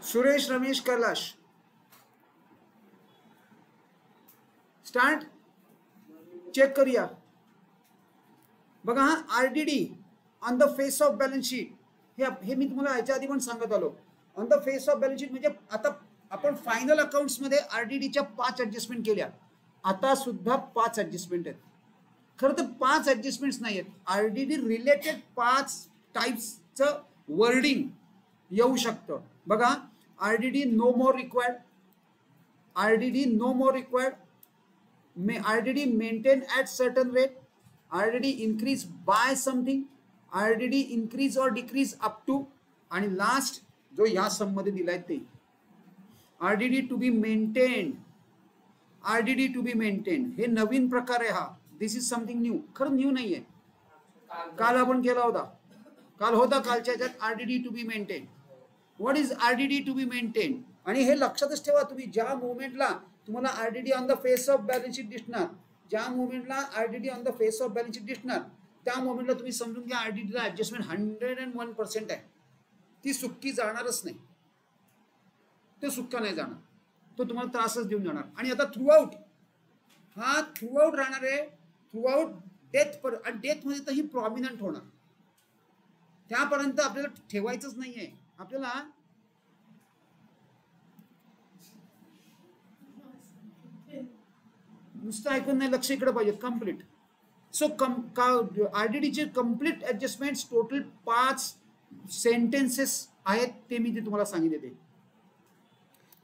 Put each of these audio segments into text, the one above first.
Suresh, Ramesh, Kailash, start. Check करूया. बघा हा RDD on the face of balance sheet, हे मी तुम्हाला याच्या आधी पण सांगत आलो. On the face of balance sheet म्हणजे आता आपण फायनल अकाउंट्स मध्ये आरडीडीच्या 5 ऍडजस्टमेंट केल्या. आता सुद्धा 5 ऍडजस्टमेंट आहेत. खरं तर 5 ऍडजस्टमेंट्स नाही आहेत. आरडीडी रिलेटेड 5 टाइप्सचं वर्डिंग येऊ शकतं. बघा, RDD no more required, RDD no more required, RDD maintain at certain rate, RDD increase by something, RDD increase or decrease up to, आणि लास्ट जो या सम मध्ये दिलाय ते RDD to be maintained. RDD to be maintained हे नवीन प्रकार आहे. हा दिस इज समथिंग न्यू. खरं न्यू नाहीये, काल आपण केला होता. काल होता कालच्या ह्याच्यात RDD to be maintain. What is RDD to be maintain? आणि हे लक्षातच ठेवा तुम्ही, ज्या मोमेंटला तुम्हाला RDD on the face of balance sheet दिसणार, ज्या मोमेंटला RDD on the face of balance sheet दिसणार, त्या मोमेंटला तुम्ही समजून घ्या आरडीडीला ऍडजस्टमेंट 101% आहे. ती सुक्की जाणारच नाही, तो सुक्का नाही जाणार, तो तुम्हाला त्रासच देऊन जाणार. आणि आता थ्रूआउट, हा थ्रूआउट राहणार आहे, थ्रूआउट डेथ. आणि डेथ मध्ये तर ही प्रॉमिनंट होणार. त्यापर्यंत आपल्याला ठेवायचंच नाहीये. आपल्याला नुसतं ऐकून नाही, लक्ष इकडे पाहिजे. कम्प्लीट. सो आरडीडीचे कम्प्लीट ऍडजस्टमेंट्स टोटल 5 सेंटेन्सेस आहेत, ते मी ते तुम्हाला सांगितले.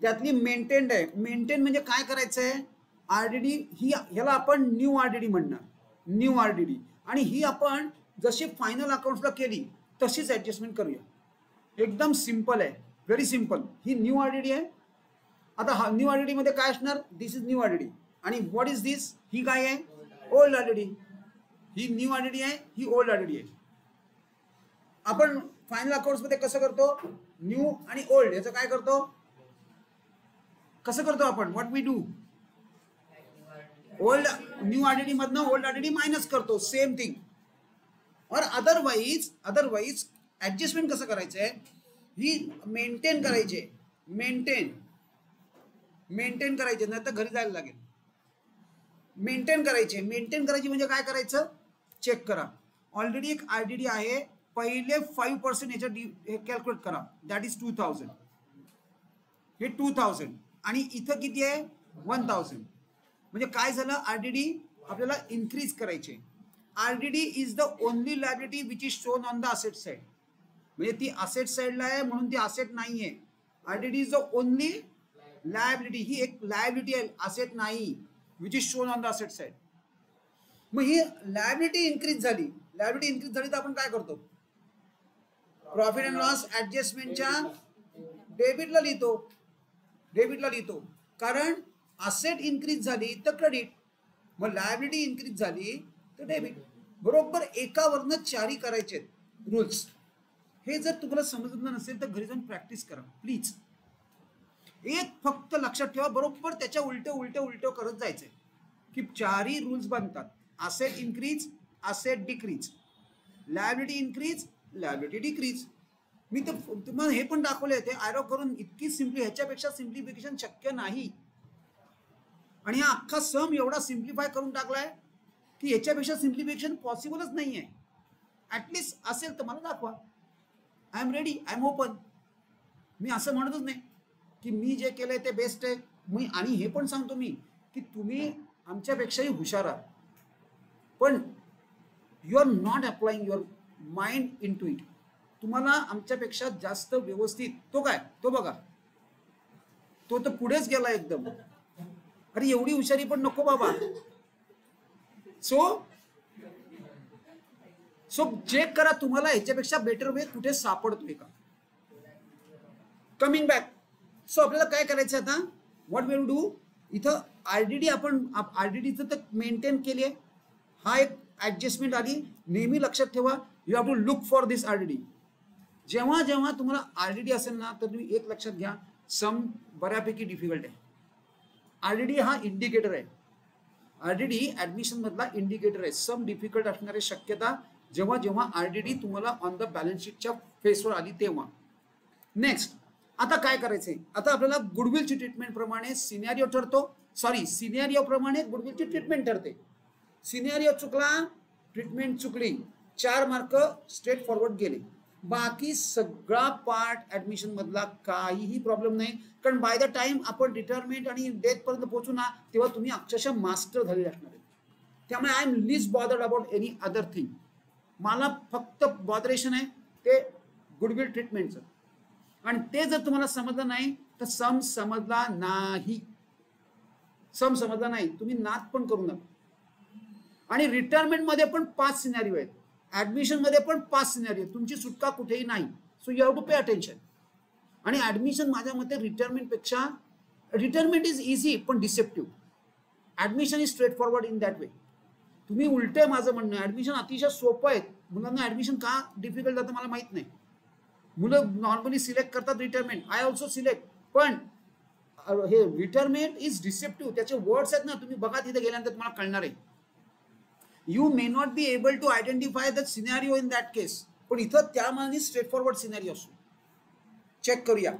त्यातली मेंटेन्ड आहे. मेंटेन म्हणजे काय करायचं आहे? आरडीडी ही, ह्याला आपण न्यू आरडीडी म्हणणार, न्यू आरडीडी. आणि ही आपण जशी फायनल अकाउंट्सला केली तशीच ऍडजस्टमेंट करूया. एकदम सिंपल आहे, व्हेरी सिंपल. ही न्यू आरडीडी आहे. आता हा न्यू आरडीडी मध्ये काय असणार? This is new RDD. आणि व्हॉट इज दिस? ही काय आहे? Old RDD. ही न्यू आरडीडी आहे, ही ओल्ड आरडीडी आहे. आपण फायनल अकाउंट्स मध्ये कसं करतो? न्यू आणि ओल्ड याचं काय करतो? कसं करतो आपण? What we do? Old new RDD मधनं ओल्ड आरडीडी मायनस करतो. Same thing. Or otherwise adjustment कसं करायचंय? ही मेंटेन करायचे, मेंटेन करायचे, नाही तर घरी जायला लागेल. मेंटेन करायचे म्हणजे काय करायचं? चेक करा. ऑलरेडी एक आरडीडी आहे, पहिले 5% याच्यात कॅल्क्युलेट करा. That is 2000. हे 2000 आणि इथं किती आहे? 1000. म्हणजे काय झालं? आरडीडी आपल्याला इन्क्रीज करायचे. RDD is the only liability which is shown on the asset side. म्हणजे ती असेट साइडला आहे म्हणून ती असेट नाहीये. RDD is the only liability. ही एक लायबिलिटी आहे, असेट नाही, which is shown on the asset side. मग ही लायबिलिटी इन्क्रीज झाली. तर आपण काय करतो? प्रॉफिट अँड लॉस ऍडजस्टमेंटच्या डेबिटला लिहितो. कारण असेट इन्क्रीज झाली तर क्रेडिट, मग लायबिलिटी इन्क्रीज झाली तर डेबिट. बरोबर एकावरनं 4 करायचे रूल्स. हे जर तुम्हाला समजलं नसेल तर घरी जाऊन प्रॅक्टिस करा प्लीज. एक फक्त लक्षात ठेवा, बरोबर त्याच्या उलट करत जायचंय की 4 रूल्स बनतात. Asset increase, asset decrease, liability increase, liability decrease. मी तर तुम्हाला हे पण दाखवले ते आयरो करून. इतकी सिम्पली, ह्याच्यापेक्षा सिम्प्लिफिकेशन शक्य नाही. आणि हा अख्खा सम एवढा सिम्प्लिफाय करून टाकलाय की याच्यापेक्षा सिम्प्लिफिकेशन पॉसिबलच नाही आहे. ऍटलिस्ट असेल तर मला दाखवा. I am ready, I am open. मी असं म्हणतच नाही की मी जे केलंय ते बेस्ट आहे. मी आणि हे पण सांगतो मी की तुम्ही आमच्यापेक्षाही हुशार आहात, पण you are not applying your mind into it. तुम्हाला आमच्यापेक्षा जास्त व्यवस्थित, तो काय, तो बघा, तो तर पुढेच गेला एकदम. अरे एवढी हुशारी पण नको बाबा. सो चेक करा तुम्हाला ह्याच्यापेक्षा बेटर वे कुठे सापडतोय का. Coming back. सो आपल्याला काय करायचं आता? What will do? इथं आरडीडी आपण आरडीडीचं तर मेंटेन केली आहे. हा एक ऍडजस्टमेंट आली. नेहमी लक्षात ठेवा, you have to look for this RDD. जेव्हा जेव्हा तुम्हाला आरडीडी असेल ना, तर तुम्ही एक लक्षात घ्या, सम बऱ्यापैकी डिफिकल्ट आहे. आरडीडी हा इंडिकेटर आहे. आरडीडी ऍडमिशन मधला इंडिकेटर आहे. सम डिफिकल्ट असणारी शक्यता जेव्हा जेव्हा आरडीडी तुम्हाला ऑन द बॅलन्स शीटच्या फेसवर आली तेव्हा. नेक्स्ट, आता काय करायचंय, आता आपल्याला गुडविलची ट्रीटमेंट प्रमाणे सिनेरिओ ठरतो, सॉरी सिनेरिओ प्रमाणे गुडविलची ट्रीटमेंट ठरते. सिनेरिओ चुकला, ट्रीटमेंट चुकली, 4 मार्क स्ट्रेट फॉरवर्ड गेले. बाकी सगळा पार्ट ऍडमिशन मधला काहीही प्रॉब्लेम नाही, कारण बाय द टाइम आपण रिटायरमेंट आणि डेथ पर्यंत पोहोचू ना, तेव्हा तुम्ही अक्षरशः मास्टर झालेले असणार आहे. त्यामुळे I am least bothered about any other thing. मला फक्त बॉदरेशन आहे ते गुडविल ट्रीटमेंटचं, आणि ते जर तुम्हाला समजलं नाही तर सम समजला नाही, सम समजला नाही तुम्ही नाद पण करू नका. आणि रिटायरमेंट मध्ये पण 5 सिनेरिओ आहेत, ऍडमिशन मध्ये पण 5 सिनेरिओ, तुमची सुटका कुठेही नाही. So you have to pay attention. आणि ऍडमिशन माझ्या मते रिटायरमेंट पेक्षा, रिटायरमेंट इज इझी पण deceptive, admission is straightforward in that way. तुम्ही उलटे माझं म्हणणं, ऍडमिशन अतिशय सोपं आहे. मुलांना ऍडमिशन का डिफिकल्ट जातं मला माहित नाही. मुलं नॉर्मली सिलेक्ट करतात रिटायरमेंट, आय ऑल्सो सिलेक्ट, पण हे रिटायरमेंट इज डिसेप्टिव्ह. त्याचे वर्ड्स आहेत ना, तुम्ही बघा तिथे गेल्यानंतर तुम्हाला कळणार आहे. You may not be able to identify the scenario in that case, पण इथं त्या मानाने स्ट्रेट फॉरवर्ड सिनेरिओ असतो. चेक करूया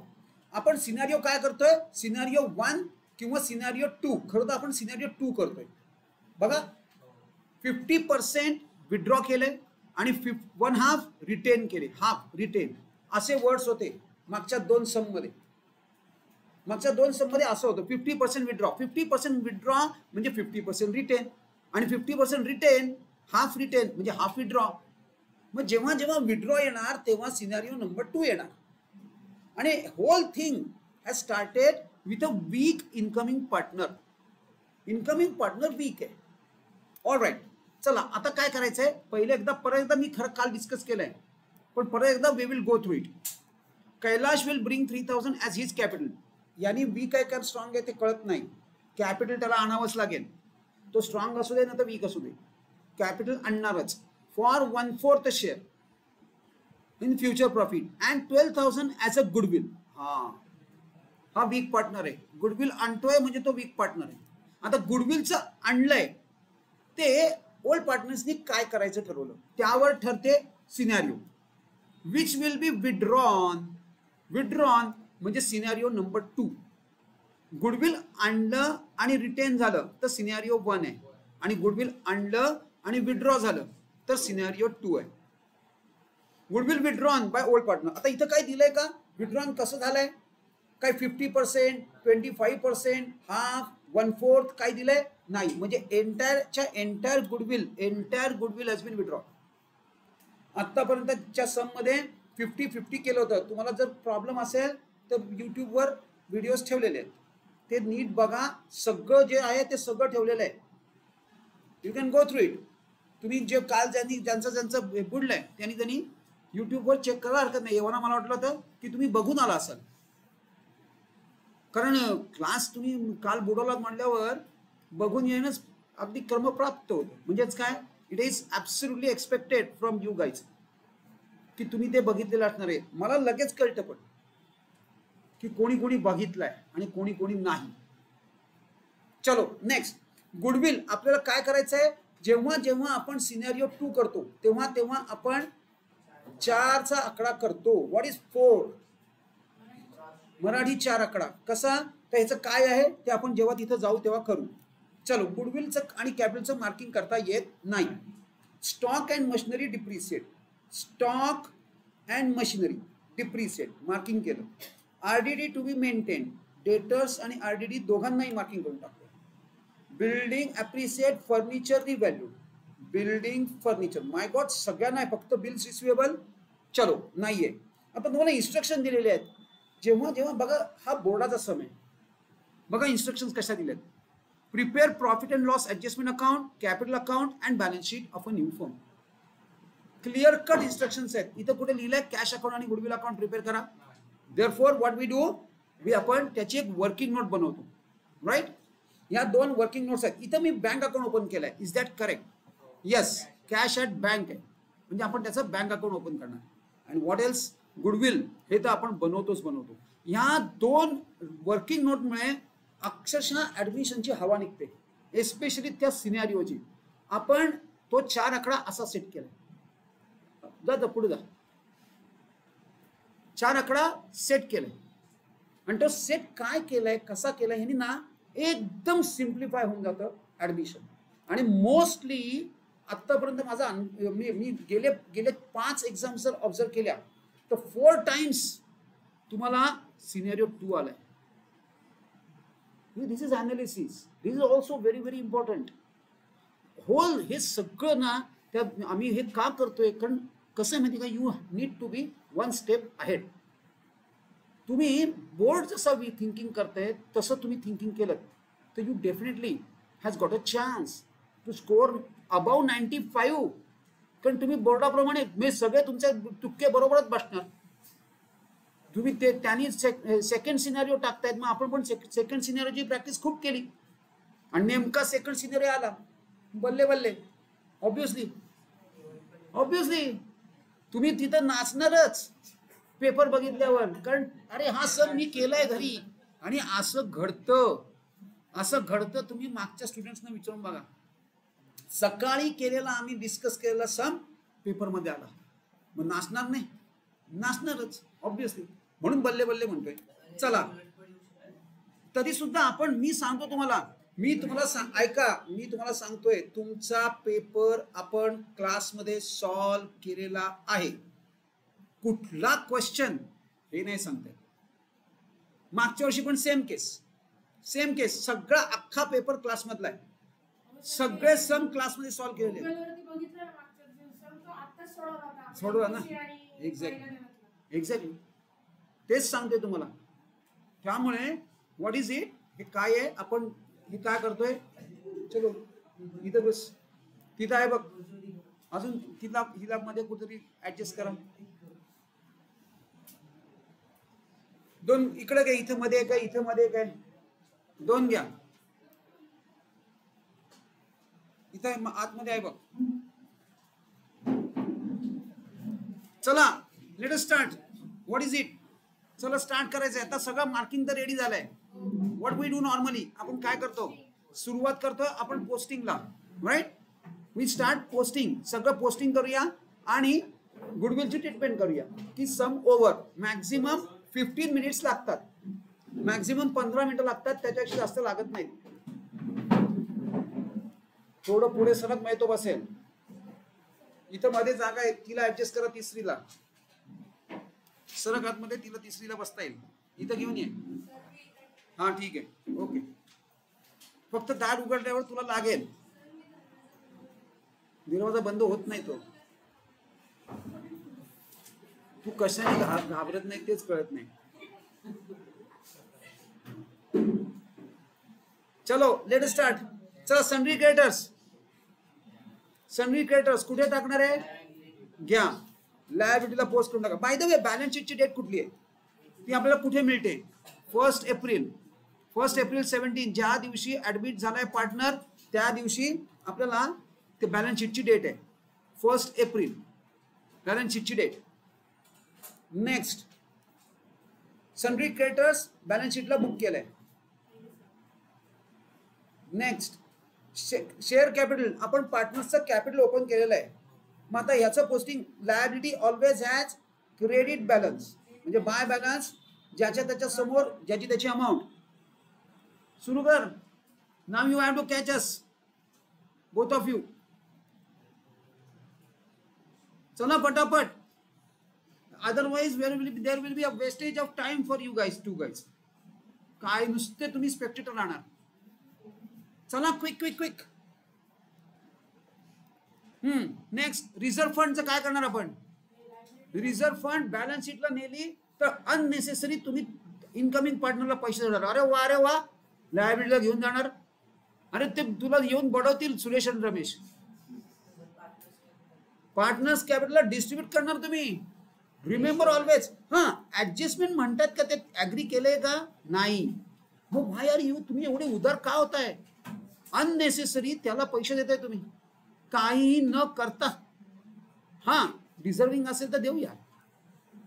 आपण सिनेरिओ काय करतोय, सिनेरिओ 1 किंवा सिनेरिओ 2. खरं तर आपण सिनेरिओ 2 करतोय. बघा 50% विड्रॉ केले आणि 1/2 रिटेन केले, हाफ रिटेन असे वर्ड्स होते मागच्या 2 सम मध्ये. मागच्या 2 सम मध्ये असं होतं 50% विड्रॉ, 50% विड्रॉ म्हणजे 50% रिटेन, आणि 50% रिटेन, हाफ रिटेन म्हणजे हाफ विड्रॉ. मग जेव्हा जेव्हा विड्रॉ येणार तेव्हा सिनेरिओ नंबर 2 येणार. आणि whole thing has started with a weak incoming partner. Incoming partner weak आहे. ऑल राईट, चला आता काय करायचंय, पहिले एकदा परत एकदा मी खरं काल डिस्कस केलंय, पण परत एकदा we will go through it. Kailash will bring 3000 as his capital. यानी वीक आहे का स्ट्रॉंग आहे ते कळत नाही. कॅपिटल त्याला आणावंच लागेल, तो स्ट्रॉंग असू दे ना तर वीक असू दे, कॅपिटल आणणारच. For 1/4 share in future profit and 12,000 as a goodwill. हा वीक पार्टनर आहे. गुडविल आणतोय म्हणजे तो वीक पार्टनर आहे. आता गुडविलचं आणलंय ते ओल्ड पार्टनर्सनी काय करायचं ठरवलं त्यावर ठरते scenario. Which will be withdrawn. Withdrawn म्हणजे सिनेरिओ नंबर 2. गुडविल आणलं आणि रिटेन झालं तर सिनेरिओ 1 आहे, आणि गुडविल आणलं आणि विड्रॉ झालं तर सिनेरिओ 2 आहे. Goodwill withdrawn by old partner. आता इथं काय दिलंय का, विड्रॉन कसं झालंय, काय 50%, 25%, हाफ, 1/4 काय दिलंय नाही. म्हणजे entire goodwill has been withdraw. आतापर्यंतच्या सम मध्ये 50-50 केलं होतं. तुम्हाला जर प्रॉब्लेम असेल तर युट्यूबवर व्हिडिओज ठेवलेले आहेत, ते नीट बघा. सगळं जे आहे ते सगळं ठेवलेलं आहे. You can go through it. तुम्ही जे काल ज्यांचं बुडलंय त्यांनी युट्यूबवर चेक करायला हरकत नाही. एवढा मला वाटलं होतं की तुम्ही बघून आला असाल, कारण क्लास तुम्ही काल बुडवलात म्हणल्यावर बघून येणंच अगदी क्रमप्राप्त होतं. म्हणजेच काय, it is absolutely expected from you guys की तुम्ही ते बघितलेलं असणार आहे. मला लगेच कळतं पण की कोणी कोणी बघितलंय आणि कोणी कोणी नाही. चलो नेक्स्ट, गुडविल आपल्याला काय करायचं आहे. जेव्हा जेव्हा आपण सिनेरिओ 2 करतो तेव्हा तेव्हा आपण 4चा आकडा करतो. What is 4? मराठी 4 आकडा कसा, तर ह्याचं काय आहे ते आपण जेव्हा तिथं जाऊ तेव्हा करू. चलो, गुडविलचं आणि कॅपिटलचं मार्किंग करता येत नाही. Stock and machinery depreciate. Stock and machinery depreciate marking केलं. RDD to be maintain, debtors आणि आरडीडी दोघांनाही मार्किंग करून टाकतो. Building appreciate, furniture revalue. Building furniture, my God सगळ्यांना आहे, फक्त बिल्स रिसिवेबल चलो नाहीये. आपण तुम्हाला इन्स्ट्रक्शन दिलेले आहेत. जेव्हा जेव्हा बघा हा बोर्डाचा सम आहे, बघा इन्स्ट्रक्शन कशा दिल्यात. Prepare profit and loss adjustment account, capital account and balance sheet of a new firm. Clear cut instructions आहेत. इथं कुठे लिहिलंय कॅश अकाउंट आणि गुडविल अकाउंट प्रिपेअर करा. देअरफॉर व्हॉट वी डू, आपण त्याची एक वर्किंग नोट बनवतो. राईट, या 2 वर्किंग नोट्स आहेत. इथं मी बँक अकाउंट ओपन केलंय. Is that correct? Yes, cash at bank आहे म्हणजे आपण त्याचं बँक अकाउंट ओपन करणार. अँड व्हॉट एल्स, गुडविल हे तर आपण बनवतो. ह्या 2 वर्किंग नोटमुळे अक्षरशः ऍडमिशनची हवा निघते, एस्पेशली त्या सिनेरिओची. आपण तो 4 आकडा असा सेट केला. जा पुढे जा. 4 आकडा सेट केलाय. आणि तो सेट काय केलाय कसा केलाय ह्यानी ना एकदम सिम्प्लिफाय होऊन जातं ऍडमिशन. आणि मोस्टली आतापर्यंत माझा मी गेले 5 एक्झाम्स जर ऑब्झर्व केल्या तर 4 टाइम्स तुम्हाला सिनेरियो 2 आलाय. This is analysis, this is also very very important. Whole हे सगळं ना त्या आम्ही हे का करतोय कारण कसं आहे माहिती का, you need to be 1 step ahead. तुम्ही बोर्ड जसं थिंकिंग करताय तसं तुम्ही थिंकिंग केलं तर you definitely has got a chance to score above 95. कारण तुम्ही बोर्डाप्रमाणे मी सगळे तुमचे तुक्के बरोबरच बसणार. तुम्ही ते त्यांनी सेकंड सिनेरियो टाकतायत, मग आपण पण सेकंड सिनेरियोची प्रॅक्टिस खूप केली आणि नेमका सेकंड सिनेरियो आला, बल्ले बल्ले. ऑब्विसली तुम्ही तिथं नाचणारच पेपर बघितल्यावर. कारण अरे हा सर मी केलाय घरी आणि असं घडतं. तुम्ही मागच्या स्टुडंट्सना विचारून बघा, सकाळी केलेला आम्ही डिस्कस केलेला सम पेपरमध्ये आला, मग नाचणार नाही? नाचणारच ऑब्विसली. म्हणून बल्ले बल्ले म्हणतोय. चला तरी सुद्धा आपण मी तुम्हाला सांगतोय तुमचा पेपर आपण क्लासमध्ये सॉल्व केलेला आहे. कुठला क्वेश्चन हे नाही सांगताय. मागच्या वर्षी पण सेम केस सगळा अख्खा पेपर क्लासमधला आहे. सगळे सम क्लासमध्ये सॉल्व केलेले. सोडवा ना. एक्झॅक्टली तेच सांगते तुम्हाला. त्यामुळे व्हॉट इज इट, हे काय आहे, आपण हे काय करतोय. चलो इथं बस, तिथं आहे बघ अजून हिला मध्ये कुठेतरी ऍडजस्ट करा. 2 इकडे काय, इथं मध्ये काय, इथं मध्ये काय, 2 घ्या. इथं आतमध्ये आहे बघ. चला let us start. What is it, चला स्टार्ट करायचंय. आता सगळं मार्किंग तर रेडी झालंय. व्हॉट वी डू नॉर्मली, आपण काय करतो, सुरुवात करतो आपण पोस्टिंगला. Right, we start posting. सगळं पोस्टिंग करूया आणि गुडविलची ट्रीटमेंट करूया की सम ओव्हर. मॅक्झिमम 15 मिनिट्स लागतात, मॅक्झिमम 15 मिनिटं लागतात, त्याच्यापेक्षा जास्त लागत नाही. थोडं पुढे सरक मिळतो बसेल. इथं मध्ये जागा आहे, तिला ऍडजस्ट करा. 3रीला सरक आतमध्ये, तिला 3रीला बसता येईल. इथं घेऊन ये. हा ठीक आहे, ओके. फक्त दार उघडल्यावर तुला लागेल, दरवाजा बंद होत नाही तो. तू कशाने घाबरत नाही तेच कळत नाही. चलो लेट स्टार्ट. चला सन्ड्री क्रेडिटर्स कुठे टाकणार आहे, घ्या लायबिलिटीला पोस्ट करून टाका. बाय द वे बॅलन्स शीटची डेट कुठली आहे ती आपल्याला कुठे मिळते, 1 एप्रिल 17 ज्या दिवशी ऍडमिट झालाय पार्टनर त्या दिवशी आपल्याला ते बॅलन्स शीटची डेट आहे. 1 एप्रिल बॅलन्स शीटची date. Next sundry creditors balance शीटला बुक केलंय. नेक्स्ट शेअर कॅपिटल, आपण पार्टनर्सचं कॅपिटल ओपन केलेलं आहे. मग आता ह्याचं posting liability always has credit balance, म्हणजे बाय बॅलन्स ज्याच्या त्याच्या समोर ज्याची त्याची अमाऊंट. सुरू कर. Now you have to catch us both of you. चला पटापट, otherwise there will be a wastage of time for you guys. काय नुसते तुम्ही स्पेक्टेटर राहणार. चला क्विक. नेक्स्ट रिझर्व्ह फंडचं काय करणार आपण. रिझर्व्ह फंड बॅलन्स शीटला नेली तर अननेसेसरी तुम्ही इनकमिंग पार्टनरला पैसे देणार. अरे वा लायबिलिटीला घेऊन जाणार. अरे ते तुला येऊन बडवतील सुरेश आणि रमेश. पार्टनर्स कॅपिटलला डिस्ट्रीब्यूट करणार तुम्ही. Remember always. ऍडजस्टमेंट म्हणतात का, ते ऍग्री केलंय का नाही. मग भाई यार तुम्ही एवढे उदार का होताय. अननेसेसरी त्याला पैसे देताय तुम्ही काही न करता. डिझर्विंग असेल तर देऊया.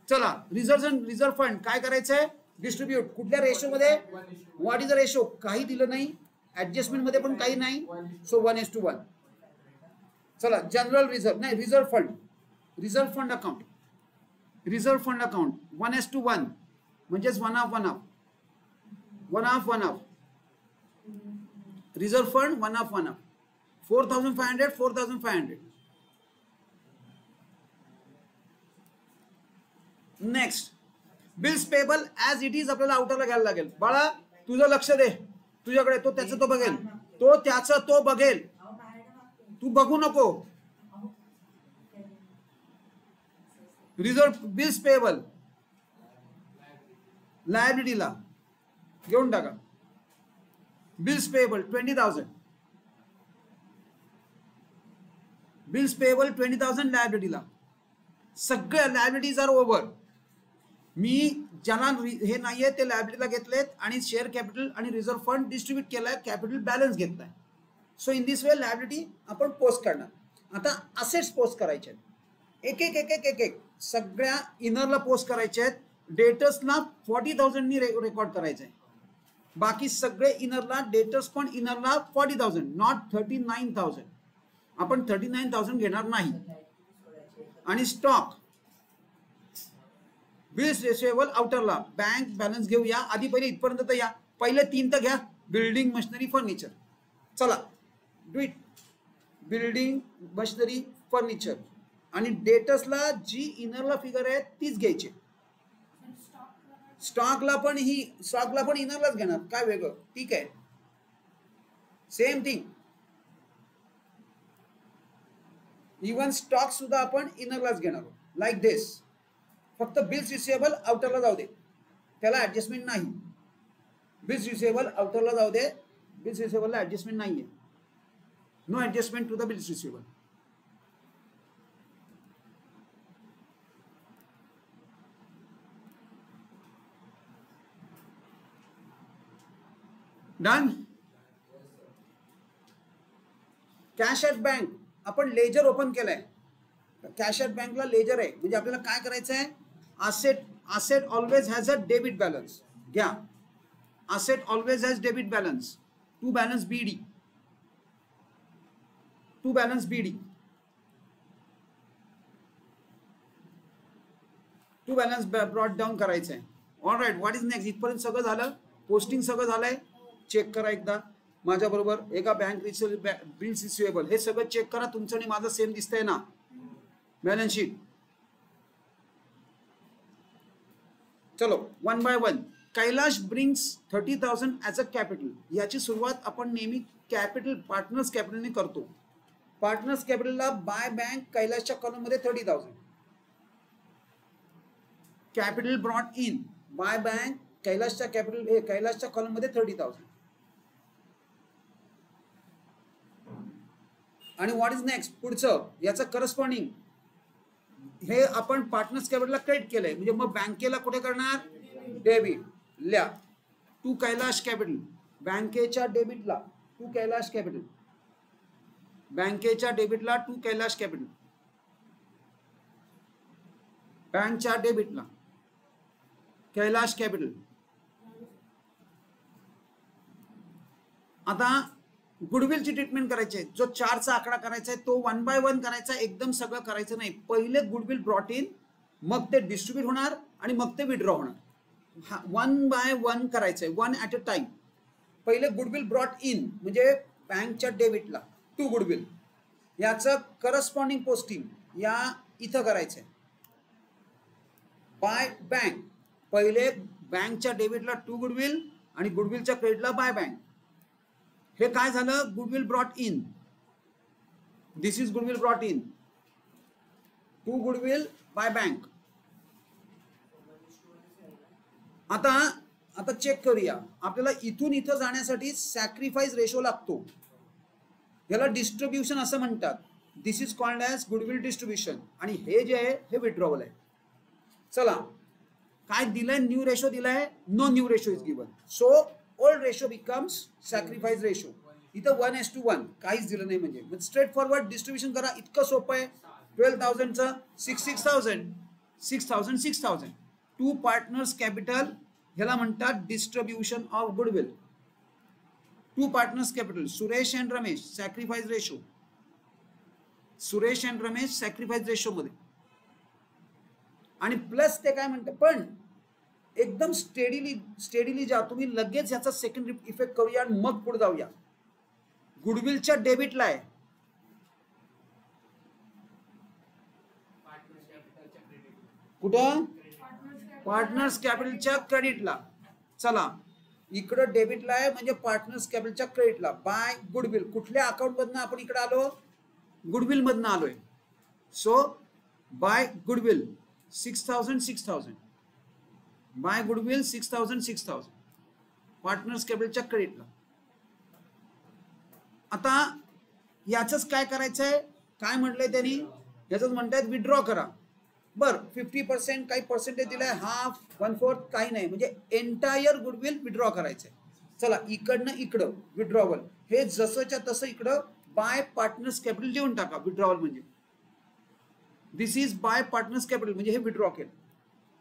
चला रिझर्व्ह फंड काय करायचंय, डिस्ट्रीब्यूट. कुठल्या रेशो मध्ये, व्हॉट इज द रेशो, काही दिलं नाही. ऍडजस्टमेंट मध्ये पण काही नाही. सो 1:1. चला जनरल रिझर्व्ह नाही, रिझर्व्ह फंड अकाउंट 1:1 म्हणजेच 1/2. One half reserve fund one half 4,500 4,500. Next bills payable as it is आपल्याला आउटरला घ्यायला लागेल. बाळा तुझं लक्ष दे, तुझ्याकडे तो त्याचं तो बघेल, तो त्याचं तो बघेल, तू बघू नको. रिझर्व्ह बिल्स पेबल लायबिलिटीला घेऊन टाका. Bills payable 20,000, bills payable 20,000 लायबिलिटीला. सगळ्या लायबिलिटीज आर ओव्हर. मी ज्यांना हे नाहीये ते लायबिलिटीला घेतलेत आणि शेअर कॅपिटल आणि रिझर्व्ह फंड डिस्ट्रीब्यूट केलाय, कॅपिटल बॅलन्स घेतलाय. So in this way liability आपण पोस्ट करणार. आता असेट्स पोस्ट करायचे आहेत, एक एक एक एक एक एक सगळ्या इनरला पोस्ट करायचे आहेत. डेटर्सला 40,000 नी रेकॉर्ड करायचं आहे. बाकी सगळे इनरला, डेटर्स पण इनरला 40,000 नॉट 39,000. आपण 39,000 घेणार नाही. आणि स्टॉक बिल्स रिसिवेबल आउटरला बँक बॅलन्स घेऊया. आधी पहिले इथपर्यंत तर या, पहिले 3 तर घ्या. बिल्डिंग मशिनरी फर्निचर, चला do it. Building machinery furniture आणि डेटर्सला जी इनरला फिगर आहे तीच घ्यायची. स्टॉकला पण इनरलाच घेणार, काय वेगळं? ठीक आहे, सेम थिंग. इवन स्टॉक सुद्धा आपण इनरलाच घेणार लाईक दिस. फक्त बिल्स रिसिवेबल आउटरला जाऊ दे, त्याला ऍडजस्टमेंट नाही. बिल्स रिसिवेबल आउटरला जाऊ दे, बिल्स रिसिवेबलला ऍडजस्टमेंट नाहीये. No adjustment to the bills receivable. Done. Cash at bank आपण लेजर ओपन केलाय. कॅश ॲट बँकला लेजर आहे, म्हणजे आपल्याला काय करायचं आहे? asset always has a debit balance. घ्या, asset always has debit balance. To balance BD, to balance BD, to balance brought down करायचं आहे. All right, what is next? इथपर्यंत सगळं झालं, पोस्टिंग सगळं झालंय. चेक करा एकदा माझ्या बरोबर. एका बँक बिल्स रिसिवेबल हे सगळं चेक करा. तुमचं आणि माझं सेम दिसतंय ना बॅलन्स शीट? चलो one by one. Kailash brings 30,000 as a capital. याची सुरुवात आपण नेहमी कॅपिटल पार्टनर्स कॅपिटलने करतो. पार्टनर्स कॅपिटलला बाय बँक कैलाशच्या कॉलम मध्ये 30,000. Capital brought in by bank कैलाशच्या कैलाशच्या कॉलम मध्ये 30,000. आणि व्हॉट इज नेक्स्ट? पुढचं याचं करस्पॉन्डिंग हे आपण पार्टनर्स कॅपिटलला क्रेडिट केलंय, म्हणजे मग बँकेला कुठे करणार? डेबिट. ल्या टू कैलाश कॅपिटल. बँकेच्या डेबिटला टू कैलाश कॅपिटल, बँकेच्या डेबिटला टू कैलाश कॅपिटल, बँकच्या डेबिटला कैलाश कॅपिटल. आता गुडविलची ट्रीटमेंट करायची आहे. जो 4चा आकडा करायचा आहे तो 1 बाय 1 करायचा. एकदम सगळं करायचं नाही. पहिले गुडविल ब्रॉट इन, मग ते डिस्ट्रीब्यूट होणार आणि मग ते विड्रॉ होणार. 1 बाय 1 करायचं आहे, 1 ॲट अ टाइम. पहिले गुडविल ब्रॉट इन म्हणजे बँकच्या डेबिटला टू गुडविल, याचं करस्पॉन्डिंग पोस्टिंग या इथं करायचं आहे. बाय बँक पहिले बँकच्या डेबिटला टू गुडविल आणि गुडविलच्या क्रेडिटला बाय बँक. हे काय झालं? Goodwill brought in. This is goodwill brought in. To goodwill by bank. आता चेक करूया. आपल्याला इथून इथं जाण्यासाठी सॅक्रिफाईस रेशो लागतो. याला डिस्ट्रीब्युशन असं म्हणतात. This is called as goodwill distribution. आणि हे जे आहे हे विड्रॉवल आहे. चला काय दिलंय? न्यू रेशो दिलाय. No new ratio is given. So old ratio becomes sacrifice ratio. इथं 1:1 काहीच दिलं नाही, म्हणजे स्ट्रेट फॉरवर्ड डिस्ट्रीब्युशन करा. इतकं सोपं आहे. 12,000चं 6,000 6,000 6,000. टू पार्टनर्स कॅपिटल ह्याला म्हणतात distribution of goodwill. To partners capital Suresh and Ramesh sacrifice ratio. Suresh and Ramesh sacrifice ratio मध्ये. आणि प्लस ते काय म्हणतात, पण एकदम स्टेडीली जा. तुम्ही लगेच याचा सेकंड इफेक्ट करूया आणि मग पुढे जाऊया. गुडविलच्या डेबिटला आहे, कुठं? पार्टनर्स कॅपिटलच्या क्रेडिटला. चला इकडं डेबिटला आहे म्हणजे पार्टनर्स कॅपिटलच्या क्रेडिटला. By goodwill. कुठल्या अकाउंट मधनं आपण इकडे आलो? गुडविल मधनं आलोय. So by goodwill 6,000 by goodwill 6,000 partners कॅपिटलच्या क्रेडिटला. आता याच काय करायचंय? काय म्हटलंय त्यांनी? याच म्हणतायत विड्रॉ करा. बर 50% काही पर्सेंटेज दिलाय, हाफ 1/4 काही नाही, म्हणजे एंटायर गुडविल विड्रॉ करायचंय. चला इकडनं इकडं विड्रॉवल हे जसंच्या तसं इकडं बाय पार्टनर्स कॅपिटल लिहून टाका. विड्रॉवल म्हणजे this is by partners capital म्हणजे हे विड्रॉ केलं.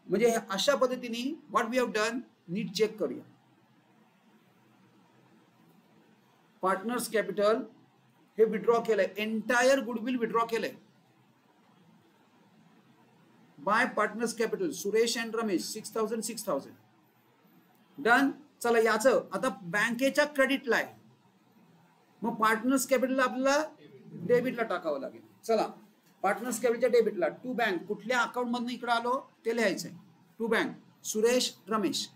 म्हणजे अशा पद्धतीने व्हॉट वी हॅव डन. नीट चेक करूया. पार्टनर्स कॅपिटल हे विड्रॉ केलंय, एंटायर गुडविल विड्रॉ केलंय by partners capital. Suresh and Ramesh 6,000 done. चला याचं आता बँकेच्या क्रेडिटला आहे, मग पार्टनर्स कॅपिटल आपल्याला डेबिटला टाकावं लागेल. चला पार्टनर्स कॅपिटलच्या डेबिटला टू बँक. कुठल्या अकाउंट मधून इकडे आलो ते लिहायचंय. To bank Suresh Ramesh.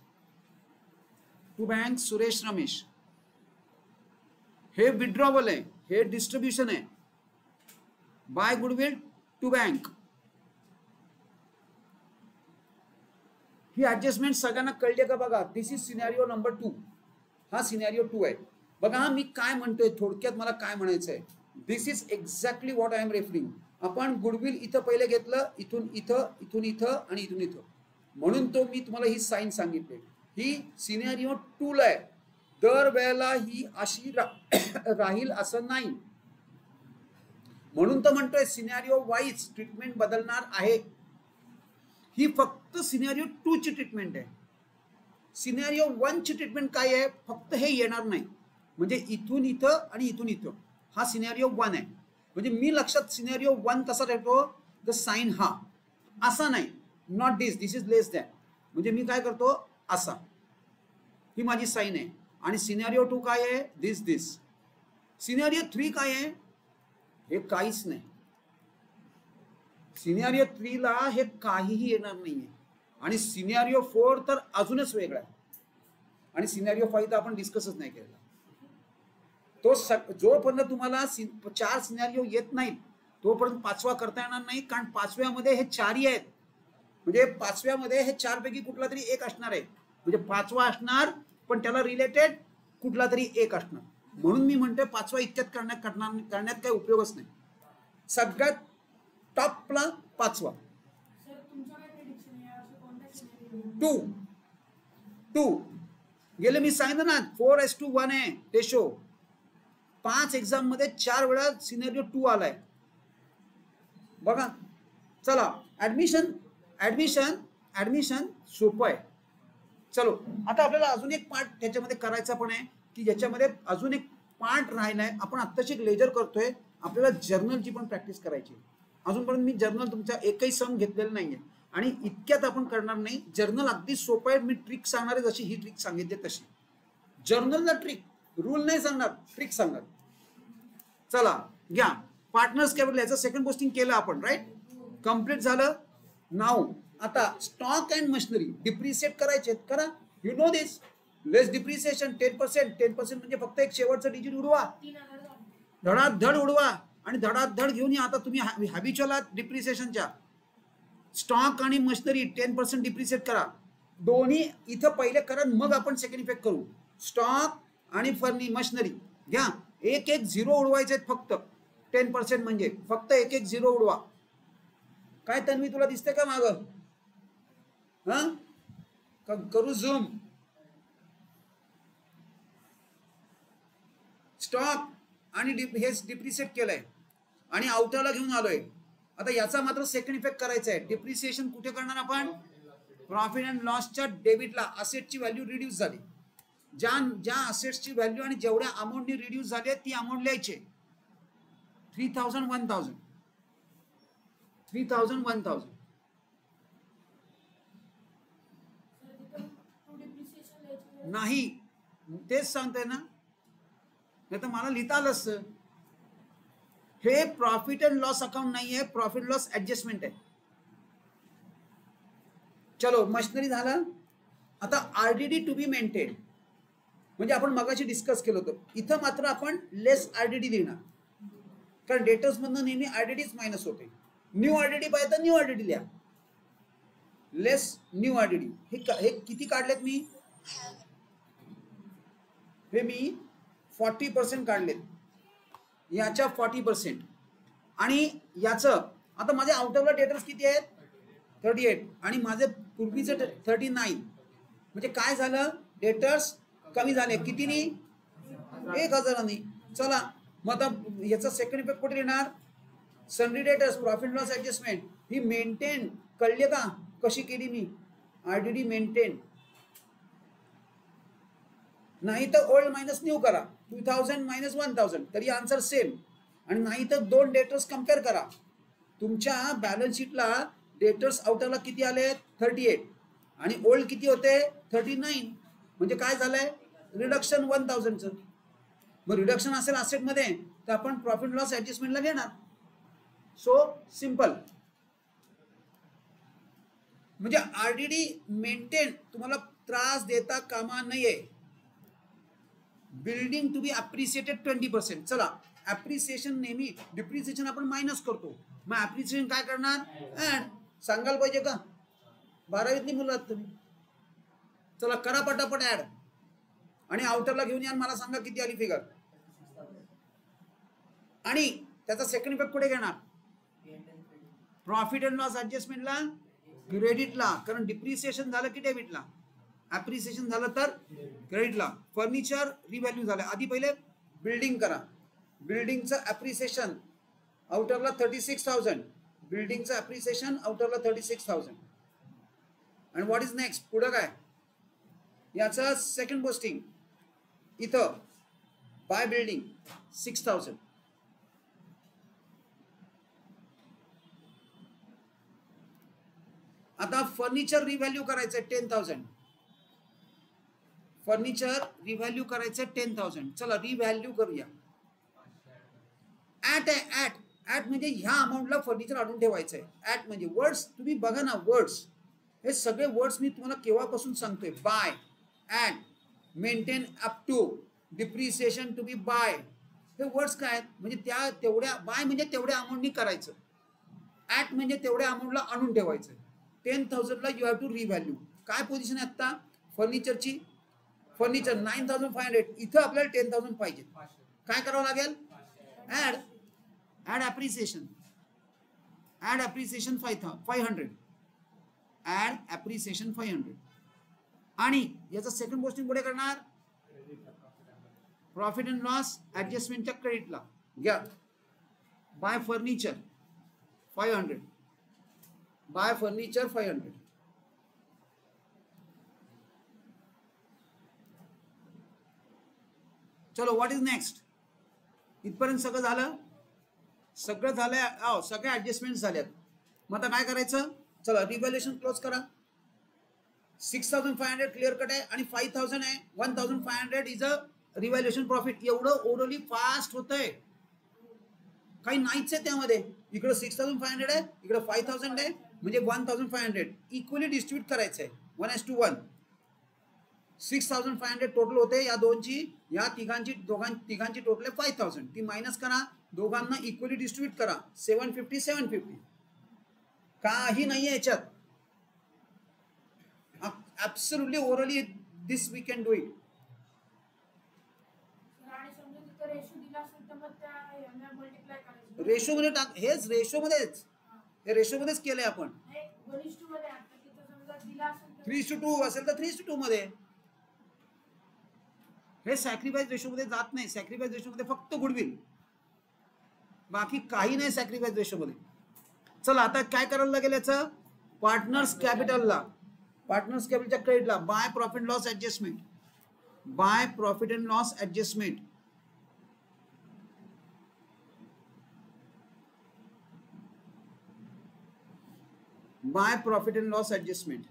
To bank Suresh Ramesh. हे विड्रॉवल आहे, हे डिस्ट्रीब्युशन आहे. By goodwill to bank. ही ऍडजस्टमेंट सगळ्यांना कळली का? बघा दिस इज सिनेरिओ नंबर 2. हा सिनेरिओ 2 आहे. बघा मी काय म्हणतोय थोडक्यात, मला काय म्हणायचंय. This is exactly what I am referring. आपण गुडविल इथं पहिले घेतलं, इथून इथं, इथून इथं आणि इथून इथं, म्हणून तो मी तुम्हाला ही साईन सांगितली. ही सिनेरिओ 2 ला आहे. दर वेळेला ही अशी राहील असं नाही, म्हणून तर म्हणतोय सिनेरिओ वाईज ट्रीटमेंट बदलणार आहे. ही फक्त सिनेरिओ 2 ची ट्रीटमेंट आहे. सिनेरिओ 1 ची ट्रीटमेंट काय आहे? फक्त हे येणार नाही, म्हणजे इथून इथं आणि इथून इथं. हा सिनेरिओ 1 आहे. म्हणजे मी लक्षात सिनेरिओ 1 कसा ठेवतो? द साइन हा असा नाही, not this, this is less than. म्हणजे मी काय करतो असा, ही माझी साइन आहे. आणि सिनेरिओ 2 काय आहे? दिस दिस. सिनेरिओ 3 काय आहे? हे काहीच नाही. सिनेरिओ 3 ला हे काहीही येणार नाहीये. आणि सिनेरिओ 4 तर अजूनच वेगळा आहे. आणि सिनेरिओ 5 तर आपण डिस्कसच नाही केलेला. तो जोपर्यंत तुम्हाला 4 सिनेरिओ येत नाहीत तोपर्यंत 5वा करता येणार नाही. कारण 5व्यामध्ये हे 4ही आहेत. म्हणजे 5व्यामध्ये हे 4 पैकी कुठला तरी एक असणार आहे. म्हणजे 5वा असणार पण त्याला रिलेटेड कुठला तरी एक असणार. म्हणून मी म्हणतोय 5वा इतक्यात करण्यात काही उपयोगच नाही. सगळ्यात टॉपला 5वा. 2 गेले मी सांगितलं ना 4:1 आहे रेशो. 5 एक्झाम मध्ये 4 वेळा सिनेरिओ 2 आलाय. बघा चला ऍडमिशन सोपं आहे. चलो आता आपल्याला अजून एक पार्ट त्याच्यामध्ये करायचा पण आहे, की ज्याच्यामध्ये अजून एक पार्ट राहिलाय. आपण आत्ताची एक लेजर करतोय, आपल्याला जर्नलची पण प्रॅक्टिस करायची. अजूनपर्यंत मी जर्नल तुमचा एकही सम घेतलेला नाहीये आणि इतक्यात आपण करणार नाही. जर्नल अगदी सोपं आहे. मी ट्रिक सांगणार आहे, जशी ही ट्रिक सांगितली तशी. जर्नलला ट्रिक, रूल नाही सांगणार, ट्रिक सांगणार. चला घ्या पार्टनर्स कॅपिटल. याचं सेकंड पोस्टिंग केलं आपण, राईट? कम्प्लीट झालं. नाव आता स्टॉक अँड मशिनरी डिप्रिशिएट करायचे. करा. You know this. Less depreciation 10% म्हणजे फक्त एक शेवटचं डिजिट उडवा, धडाधड उडवा आणि धडाधड घेऊन या. आता तुम्ही हॅबिच्युअल आहात डिप्रिसिएशनच्या. स्टॉक आणि मशिनरी 10% डिप्रिशिएट करा. दोन्ही इथं पहिले करा, मग आपण सेकंड इफेक्ट करू. स्टॉक आणि मशिनरी घ्या. एक एक झिरो उडवायचे फक्त. 10% म्हणजे फक्त एक एक झिरो उडवा. काय तन्वी तुला दिसते का माग? हा करू झूम. स्टॉक आणि हे डिप्रिशिएट केलंय आणि आउटरला घेऊन आलोय. आता याचा मात्र सेकंड इफेक्ट करायचा आहे. डिप्रिसिएशन कुठे करणार आपण? प्रॉफिट अँड लॉसच्या डेबिटला. असेटची व्हॅल्यू रिड्यूस झाली. ज्या असेट्सची व्हॅल्यू आणि जेवढ्या अमाऊंटनी रिड्यूस झाली ती अमाऊंट लिहायची. 3,000 1,000 3,000 1,000. नाही, तेच सांगतोय ना, नाही तर मला लिहिता आलं असतं. हे प्रॉफिट अँड लॉस अकाउंट नाही आहे, प्रॉफिट लॉस ऍडजस्टमेंट आहे. चलो मशिनरी झालं. आता आरडीडी टू बी मेंटेन म्हणजे आपण मगाशी डिस्कस केलं होतं. इथं मात्र आपण लेस आरडीडी लिहिणार, कारण डेटर्स मधनं नेहमी आरडीडीच मायनस होते. न्यू आरडीडी पाहिजे तर न्यू आरडीडी लिहा, लेस न्यू आरडीडी. हे किती काढलेत मी? हे मी 40% काढलेत, याच्या 40%. आणि याचं आता माझे आउट ऑफ द डेटर्स किती आहेत? 38 आणि माझे पूर्वीचे 39. म्हणजे काय झालं? डेटर्स कमी झाले. कितीनी? 1000. चला मग आता याचा सेकंड इफेक्ट कुठे येणार? Sundry debtors profit loss adjustment ही मेंटेन. कळले का कशी केली मी? RDD maintain. नाही तर ओल्ड मायनस न्यू करा, 2000 मायनस 1000 तरी आन्सर सेम. आणि नाही तर दोन डेटर्स कम्पेअर करा. तुमच्या बॅलन्स शीटला डेटर्स आउटरला किती आले? 38 आणि ओल्ड किती होते? 39. म्हणजे काय झालंय? रिडक्शन 1000चं. मग रिडक्शन असेल असेट मध्ये तर आपण प्रॉफिट लॉस ऍडजस्टमेंटला घेणार. So simple. म्हणजे आरडीडी मेंटेन तुम्हाला त्रास देता कामा नये. Building to be appreciated 20%. चला अप्रिसिएशन नेहमी डिप्रिसिएशन आपण मायनस करतो, मग अप्रिसिएशन काय करणार? ऍड. सांगायला पाहिजे का? 12वीतली मुलं आहात तुम्ही. चला करा पटापट ऍड आणि आउटरला घेऊन या, मला सांगा किती आली फिगर. आणि त्याचा सेकंड इफेक्ट कुठे घेणार? प्रॉफिट अँड लॉस ऍडजस्टमेंटला, क्रेडिटला. कारण डिप्रिसिएशन झालं की डेबिटला, अप्रिसिएशन झालं तर क्रेडिटला. फर्निचर रिव्हॅल्यू झालं. आधी पहिले बिल्डिंग करा. बिल्डिंगचं अप्रिसिएशन आउटरला 36,000. बिल्डिंगचं अप्रिसिएशन आउटरला 36,000. आणि व्हॉट इज नेक्स्ट? पुढं काय? याचं सेकंड पोस्टिंग इथं बाय बिल्डिंग 6,000. आता फर्निचर रिव्हॅल्यू करायचंय 10,000. फर्निचर रिव्हॅल्यू करायचंय 10,000. चला रिव्हॅल्यू करूया. ऍट आहे. ऍट. ऍट म्हणजे ह्या अमाऊंटला फर्निचर आणून ठेवायचंय. ऍट म्हणजे वर्ड्स तुम्ही बघा ना, वर्ड्स हे सगळे वर्ड्स मी तुम्हाला केव्हापासून सांगतोय. By, at, maintain up to, depreciation to be by. हे वर्ड्स काय आहेत? म्हणजे त्या तेवढ्या, बाय म्हणजे तेवढ्या अमाऊंटनी करायचं, ऍट म्हणजे तेवढ्या अमाऊंटला आणून ठेवायचं. 10,000ला यू हॅव टू रिव्हॅल्यू. काय पोझिशन आहे आता फर्निचरची? फर्निचर 9,500. इथं आपल्याला 10,000 पाहिजे. काय करावं लागेल? Add. Add appreciation. Add appreciation 500. Add appreciation 500. आणि याचा सेकंड पोस्टिंग पुढे करणार प्रॉफिट अँड लॉस ऍडजस्टमेंटच्या क्रेडिटला घ्या. By furniture 500. By furniture 500. चलो व्हॉट इज नेक्स्ट? इथपर्यंत सगळं झालं? सगळं झालंय. सगळे ऍडजस्टमेंट झाल्यात. मग आता काय करायचं? चला रिव्हॅल्युएशन क्लोज करा. 6,500 क्लिअर कट आहे आणि 5,000 आहे. 1,500 इज अ रिव्हॅल्युएशन प्रॉफिट. एवढं ओरली फास्ट होतंय, काही नाहीच आहे त्यामध्ये. इकडे 6,500 आहे, इकडे 5,000 आहे, म्हणजे 1,500 इक्वली डिस्ट्रीब्यूट करायचं आहे 1:1. 6,500 टोटल होते या दोनची, या तिघांची टोटल आहे 5,000. ती मायनस करा, दोघांना इक्वली डिस्ट्रीब्यूट करा. 750. काही नाही आहे याच्यात. Absolutely orally this we can do it. Ratio मध्ये टाक. हेच रेशो मध्येच, हे रेशो मध्येच केलंय आपण. 3:2 असेल तर 3:2 मध्ये. हे सॅक्रिफाईस रेशो मध्ये जात नाही. सॅक्रिफाईस रेशो मध्ये फक्त गुडविल, बाकी काही नाही सॅक्रिफाईस रेशो मध्ये. चला आता काय करायला लागेल? याचं पार्टनर्स कॅपिटलला, पार्टनर्स कॅपिटलच्या क्रेडिटला by profit loss adjustment. By profit and loss adjustment. By profit and loss adjustment.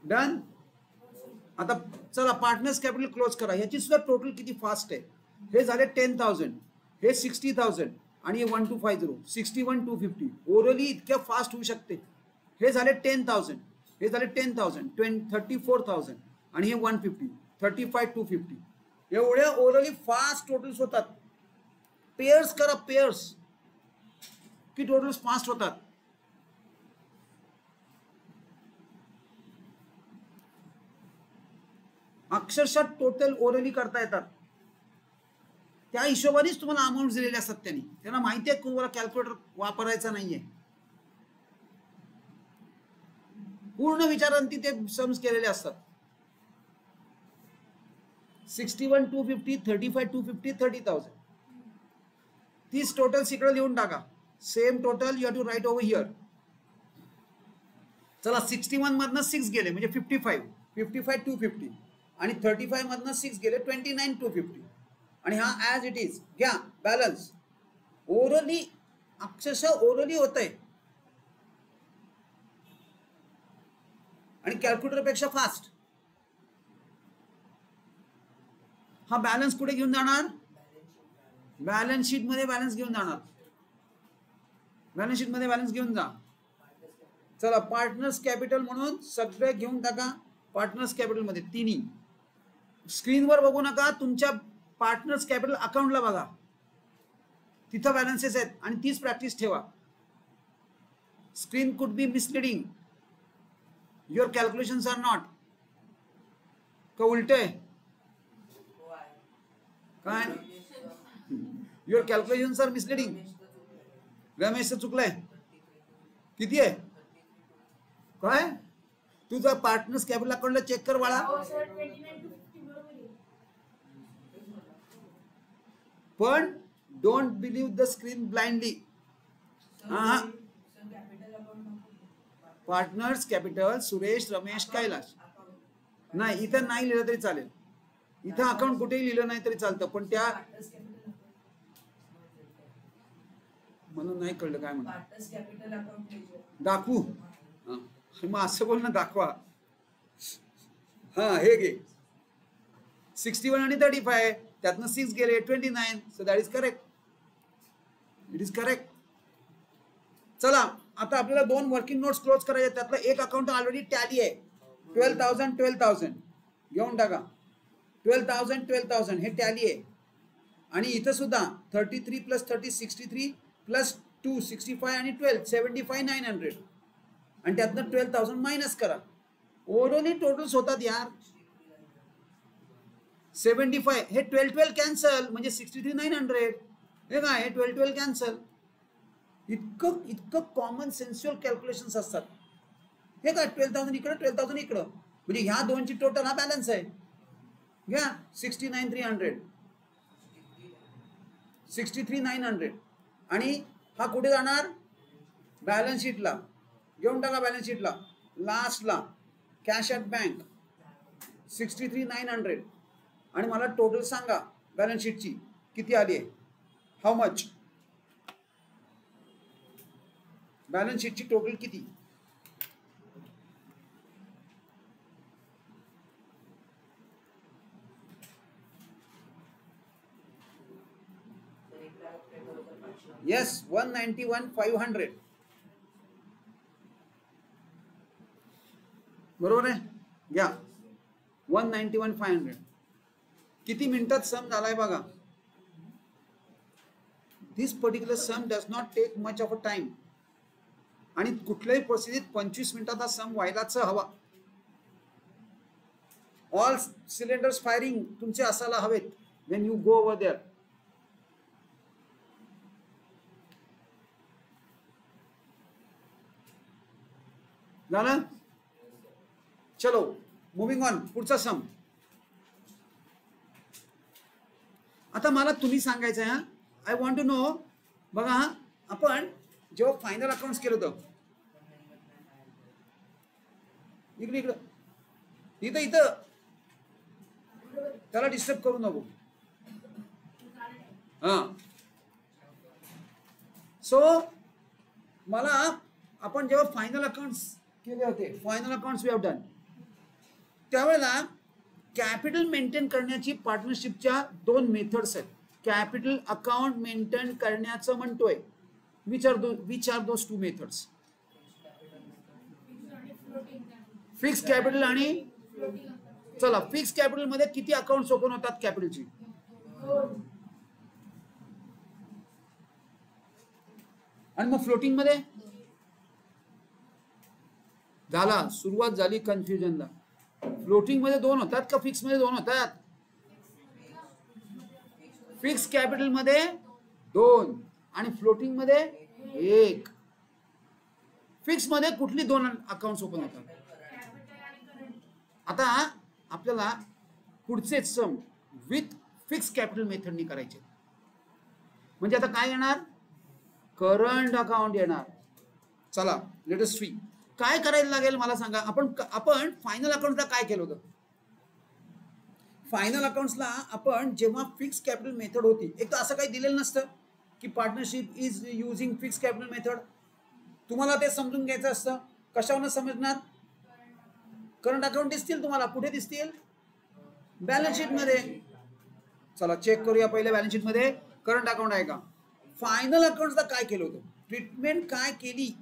Done. आता चला पार्टनर्स कॅपिटल क्लोज करा. ह्याची सुद्धा टोटल किती फास्ट आहे. हे झाले 10,000, हे 60,000 आणि हे 1250, 61,250. ओरली इतक्या फास्ट होऊ शकते. हे झाले 10,000, हे झाले 10,000, 34,000 आणि हे 150, 35,250. एवढ्या ओरली फास्ट टोटल्स होतात. पेयर्स करा, पेयर्स की टोटल्स फास्ट होतात. अक्षरशः टोटल ओरली करता येतात. त्या हिशोबानेच तुम्हाला अमाऊंट दिलेले असतात. त्यांना माहिती आहे तुम्हाला कॅल्क्युलेटर वापरायचा नाहीये. पूर्ण विचारांती ते सम्स केलेले असतात. 61,250, 35,250, 30,000. तीच टोटल इकडे लिहून टाका. Same total you have to write over here. चला 61 मधनं 6 गेले म्हणजे 55,250 आणि 35 मधनं 6 गेले 29,250 आणि हा ॲज इट इज घ्या. बॅलन्स ओरली अक्षरशः ओरली होत आहे आणि कॅल्क्युलेटर पेक्षा फास्ट. हा बॅलन्स कुठे घेऊन जाणार. बॅलन्स शीट मध्ये बॅलन्स घेऊन जाणार. बॅलन्स शीट मध्ये बॅलन्स घेऊन जा. चला पार्टनर्स कॅपिटल म्हणून सगळे घेऊन टाका. पार्टनर्स कॅपिटल मध्ये तिन्ही. स्क्रीनवर बघू नका, तुमच्या पार्टनर्स कॅपिटल अकाउंटला बघा. तिथं बॅलन्सेस आहेत आणि तीच प्रॅक्टिस ठेवा. Screen could be misleading. Your calculations are not. का उलटे काय. Your calculations are misleading. रमेशचं चुकलंय. किती आहे काय. तुझा पार्टनर्स कॅपिटल अकाउंटला चेक कर बाळा. पण don't believe the screen blindly. Partners capital Suresh, Ramesh, Kailash. नाही इथं नाही लिहिलं तरी चालेल. इथं अकाउंट कुठेही लिहिलं नाही तरी चालतं. पण त्या म्हणून नाही कळलं काय म्हणतो. दाखवू मग असं बोल ना. दाखवा. हा हे घे 61 आणि 35. त्यातनं 6 गेले 29. So that is correct. It is correct. चला आता आपल्याला 2 वर्किंग नोट्स क्लोज करायचे. त्यातलं एक अकाउंट ऑलरेडी टॅली आहे. 12,000 घेऊन टाका. 12,000 हे टॅली आहे. आणि इथं सुद्धा 33 + 30 63 + 2 65 आणि 12 75,900 आणि त्यातनं 12,000 मायनस करा. ओव्हरऑल टोटल्स होतात यार 75. हे 12 कॅन्सल म्हणजे 63,900. हे काय हे 12 कॅन्सल. इतकं कॉमन सेन्सियल कॅल्क्युलेशन्स असतात. हे काय 12,000 इकडं 12,000 इकडं म्हणजे ह्या दोनची टोटल हा बॅलन्स आहे. घ्या 69,300 63,900 आणि हा कुठे जाणार. बॅलन्स शीटला घेऊन टाका. बॅलन्स शीटला लास्टला कॅश ॲट बँक 63,900 आणि मला टोटल सांगा बॅलन्स शीटची किती आली आहे. How much. बॅलन्स शीटची टोटल किती. येस 191,500 बरोबर आहे. घ्या 191,500. किती मिनिटात सम झालाय बघा. This particular sum does not take much of a time. आणि कुठल्याही परिस्थितीत 25 मिनिटात हा सम व्हायलाच हवा. ऑल सिलेंडर्स फायरिंग तुमचे असायला हवेत when you go over there. झालं. चलो मूविंग ऑन. पुढचा सम. आता मला तुम्ही सांगायचं आहे. I want to know. बघा आपण जेव्हा फायनल अकाउंट्स केलं होतं इकडं इथं त्याला डिस्टर्ब करू नको. हा सो मला आपण जेव्हा फायनल अकाउंट्स केले होते. Final accounts we have done. त्यावेळेला कॅपिटल मेंटेन करण्याची पार्टनरशिपच्या दोन मेथड्स आहेत. कॅपिटल अकाउंट मेंटेन करण्याचं म्हणतोय, which are those two methods? Fix capital आणि चला, फिक्स कॅपिटल मध्ये किती अकाउंट ओपन होतात कॅपिटलची? आणि मग फ्लोटिंग मध्ये झाला, सुरुवात झाली कन्फ्युजनला. फ्लोटिंग मध्ये दोन होतात का फिक्स मध्ये दोन होतात? फिक्स कॅपिटल मध्ये दोन आणि फ्लोटिंग मध्ये एक. फिक्स मध्ये कुठली दोन अकाउंट ओपन होतात? आता आपल्याला पुढचे सम विथ फिक्स कॅपिटल मेथडनी करायचे. म्हणजे आता काय येणार? करंट अकाउंट येणार. चला लेट अस सी काय करायला लागेल मला सांगा. आपण फायनल अकाउंटला काय केलं होतं? फायनल अकाउंट्सला आपण जेव्हा फिक्स कॅपिटल मेथड होती, एक तर असं काही दिलेलं नसतं की partnership is using fix capital method. तुम्हाला ते समजून घ्यायचं असतं. कशावरून समजणार? करंट अकाउंट दिसतील तुम्हाला, कुठे दिसतील? बॅलन्स शीट मध्ये. चला चेक करूया पहिले बॅलन्स शीट मध्ये करंट अकाउंट आहे का. फायनल अकाउंटला काय केलं होतं? ट्रीटमेंट काय केली?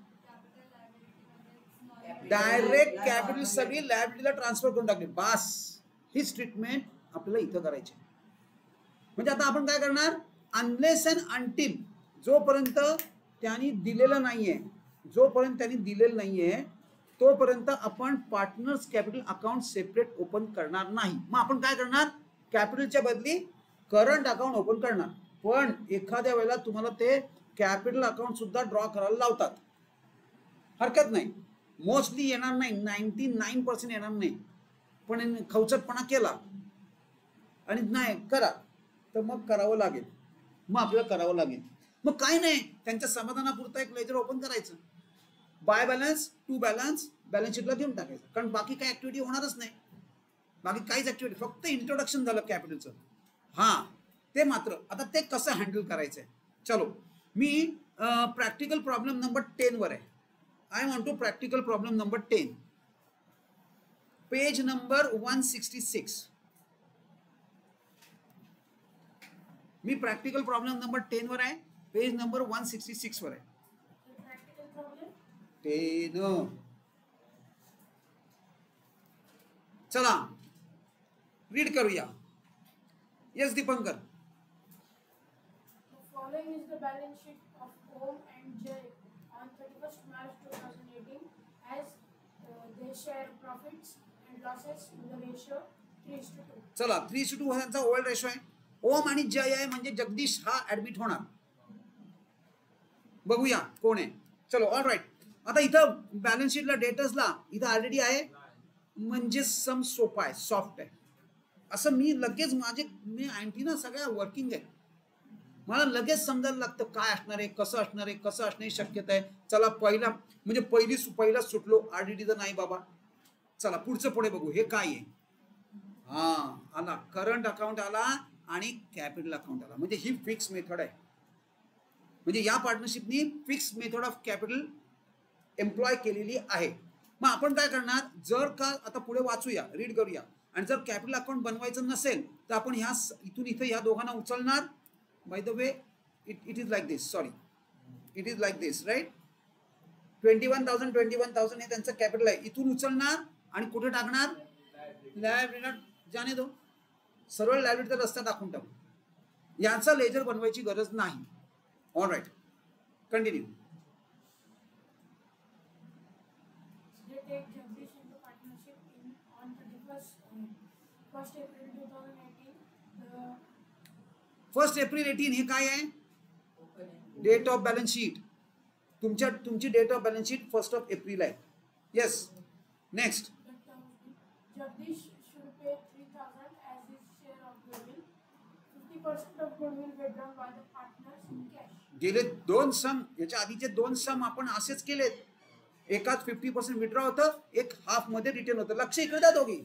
डायरेक्ट कॅपिटल सगळी लायबिलिटीला ट्रान्सफर करून टाकली. बस हीच ट्रीटमेंट आपल्याला इथं करायची. म्हणजे आता आपण काय करणार? अनलेस अँड अंटिल जोपर्यंत त्यांनी दिलेलं नाहीये तोपर्यंत आपण partners capital account separate open करणार नाही. मग आपण काय करणार? कॅपिटलच्या बदली करंट अकाउंट ओपन करणार. पण एखाद्या वेळेला तुम्हाला ते कॅपिटल अकाउंट सुद्धा ड्रॉ करायला लावतात, हरकत नाही. मोस्टली येणार नाही, 99% येणार नाही. पण खवचटपणा केला आणि नाही करा तर मग करावं लागेल. मग आपल्याला करावं लागेल. मग काय नाही, त्यांच्या समाधानापुरता एक लेजर ओपन करायचं. बाय बॅलन्स टू बॅलन्स शीटला देऊन टाकायचं. कारण बाकी काही ऍक्टिव्हिटी होणारच नाही. बाकी काहीच ऍक्टिव्हिटी, फक्त इंट्रोडक्शन झालं कॅपिटलचं. हा ते मात्र आता ते कसं हँडल करायचंय. चलो मी प्रॅक्टिकल प्रॉब्लेम नंबर 10 वर आहे. I want to practical problem number 10, page number 166. मी प्रॅक्टिकल प्रॉब्लेम नंबर 10 वर आहे, पेज नंबर 166 वर आहे. 10. चला रीड करूया. Yes Dipankar. Following is the balance sheet of Om and Jay on 31st March 2018 as they share profits and losses in the ratio 3:2. चला 3:2 ह्यांचा old ratio आहे. ओम आणि जय आहे म्हणजे जगदीश हा ऍडमिट होणार. बघूया कोण आहे. चलो ऑल राईट. आता इथं बॅलन्स शीटला डेटर्सला इथं ऑलरेडी आहे म्हणजे सम सोपा आहे, सॉफ्ट आहे. असं मी लगेच मी अँटीना सगळ्या वर्किंग आहे. मला लगेच समजायला लागतं काय असणार आहे, कसं असणार आहे, कसं असण्याची शक्यता आहे. चला पहिला सुटलो, आरडीडीचं नाही बाबा. चला पुढचं पुढे बघू. हे काय आहे? हा आला, करंट अकाउंट आला आणि कॅपिटल अकाउंट आला. म्हणजे ही फिक्स मेथड आहे. म्हणजे या पार्टनरशिपनी fix method of capital employ केलेली आहे. मग आपण काय करणार? जर का आता पुढे वाचूया, रीड करूया. आणि जर कॅपिटल अकाउंट बनवायचं नसेल तर आपण इथून इथे या दोघांना उचलणार. By the way it is like this, sorry it is like this right. 21,000 हे त्यांचं कॅपिटल आहे. इथून उचलणार आणि कुठे टाकणार? लायबिलिटीला जाणे दो. सरळ लायबिलिटीचा रस्ता टाकून टाकू. याचा लेजर बनवायची गरज नाही. All right continue. They take Jagdish into partnership on 1st April 2018. The 1 April 18 हे काय आहे? Date of balance sheet. तुमची date of balance sheet 1 April आहे. Yes next. Jagdish should pay 3,000 as his share of goodwill. 50% of goodwill withdrawn by the partners in cash. गेले दोन सम, याच्या आधीचे दोन सम आपण असेच केलेत. एकाच 50% विड्रॉ होतं, एक हाफ मध्ये रिटर्न होतं. लक्ष इकडे द्या दोघी.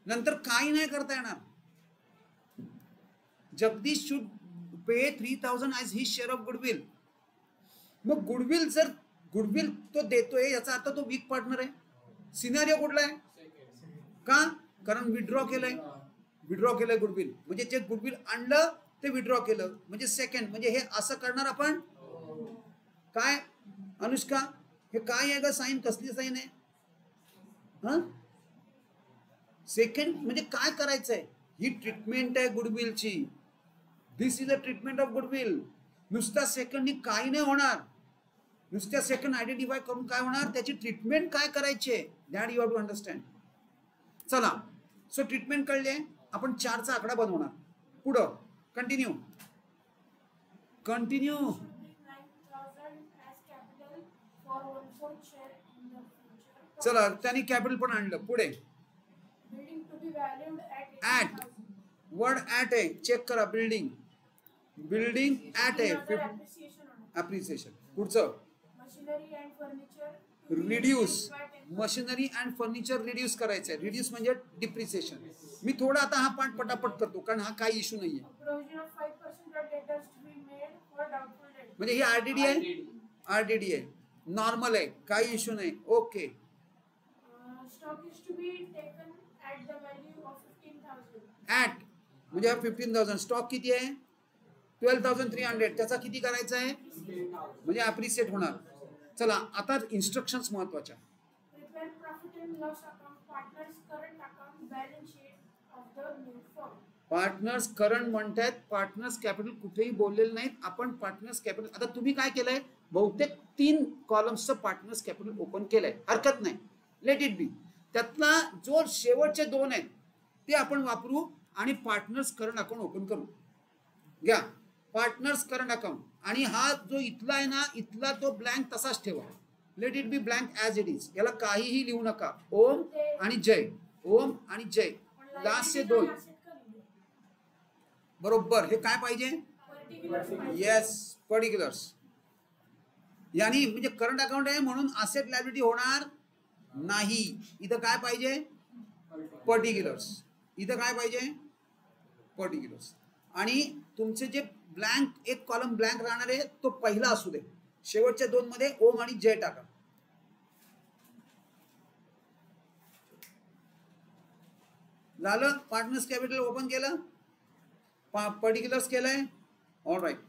नंतर काही नाही करता येणार. Jagdish should pay 3,000 as his share of goodwill. मग गुडविल तो देतोय याचा अर्थ तो वीक पार्टनर आहे. सिनारिओ कुठला आहे? का? कारण विड्रॉ केलंय गुडविल, म्हणजे जे गुडविल आणलं ते विड्रॉ केलं, म्हणजे सेकंड. म्हणजे हे असं करणार आपण. काय अनुष्का, हे काय आहे ग साईन? कसली साईन आहे? हा, सेकंड म्हणजे काय करायचंय? ही ट्रीटमेंट आहे गुडविलची. This is a treatment of goodwill. नुसत्या सेकंडनी काही नाही होणार. नुसत्या सेकंड आयडेंटिफाय करून काय होणार? त्याची ट्रीटमेंट काय करायची आहे, that you have to understand. चला, सो ट्रीटमेंट कळले. आपण 4चा आकडा बनवणार. पुढं कंटिन्यू. चला, त्यांनी कॅपिटल पण आणलं. पुढे ऍट, वर्ड ऍट आहे, चेक करा. बिल्डिंग ऍट आहे, अप्रिसिएशन. पुढचं reduce. Machinery and furniture reduce करायचं आहे. रिड्यूस म्हणजे डिप्रिसिएशन. मी थोडा आता हा पाठ पटापट करतो कारण हा काही इश्यू नाहीये. म्हणजे ही आरडीडी आहे, नॉर्मल आहे, काही इश्यू नाही. ओके. ऍट म्हणजे हा 15,000. स्टॉक किती आहे? 12,300. त्याचा किती करायचा आहे? म्हणजे अप्रिशिएट होणार. चला, आता इन्स्ट्रक्शन्स महत्वाच्या. पार्टनर्स करंट म्हणतात. पार्टनर्स कॅपिटल कुठेही बोललेलं नाहीत आपण. पार्टनर्स कॅपिटल, आता तुम्ही काय केलंय, बहुतेक 3 कॉलम्सचं पार्टनर्स कॅपिटल ओपन केलंय. हरकत नाही, लेट इट बी. त्यातला जो शेवटचे 2 आहेत ते आपण वापरू आणि पार्टनर्स करंट अकाउंट ओपन करू. घ्या पार्टनर्स करंट अकाउंट. आणि हा जो इथला आहे ना, इथला तो ब्लँक तसाच ठेवा. Let it be blank as it is. याला काहीही लिहू नका. ओम आणि जय, ओम आणि जय, लास्टचे 2 बरोबर. हे काय पाहिजे? Yes, particulars. यानी म्हणजे करंट अकाउंट आहे म्हणून असेट लायबिलिटी होणार नाही. इथं काय पाहिजे? पर्टिक्युलर्स. इथं काय पाहिजे? पर्टिक्युलर्स. आणि तुमचे जे ब्लँक, एक कॉलम ब्लँक राहणार आहे तो पहिला असू दे. शेवटच्या 2 मध्ये ओम आणि जय टाका. झालं. पार्टनर्स कॅपिटल ओपन केलं, पर्टिक्युलर्स केलंय. All right.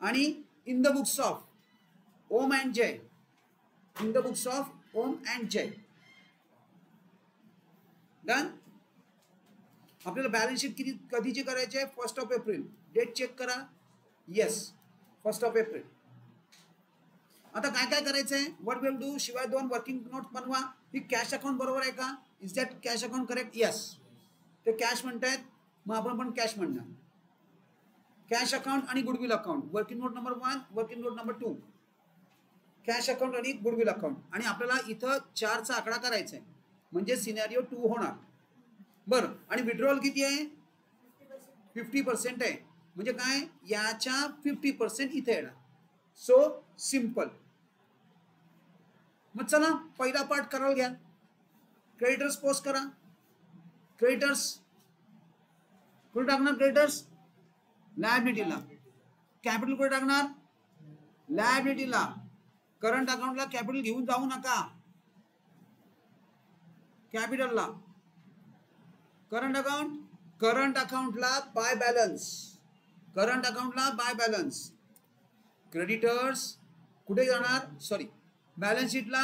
आणि in the books of Om and Jay, in the books of Om and Jay. Done. आपल्याला बॅलन्स शीट किती कधीची करायची आहे? 1 एप्रिल. डेट चेक करा. Yes, 1 April. आता काय काय करायचंय? What will do? शिवाय 2 वर्किंग नोट बनवा. ही कॅश अकाउंट बरोबर आहे का? Is that cash account correct? Yes. ते कॅश म्हणतायत, मग आपण पण कॅश म्हणणार. कॅश अकाउंट आणि goodwill account. Working note number 1, working note number 2. Cash account आणि गुडविल अकाउंट. आणि आपल्याला इथं 4चा आकडा करायचा आहे म्हणजे सिनॅरिओ 2 होणार. बरं. आणि विड्रॉल किती आहे? 50% आहे. म्हणजे काय? याच्या 50% इथे येणार. So simple. मग चला पहिला पार्ट करायला घ्या. क्रेडिटर्स पोस्ट करा. क्रेडिटर्स कुठे टाकणार? क्रेडिटर्स लायबिलिटीला. कॅपिटल कुठे टाकणार? लायबिलिटीला. करंट अकाउंटला कॅपिटल घेऊन जाऊ नका. कॅपिटलला करंट अकाउंटला बाय बॅलन्स. करंट अकाउंटला बाय बॅलन्स. क्रेडिटर्स कुठे जाणार? सॉरी, बॅलन्स शीटला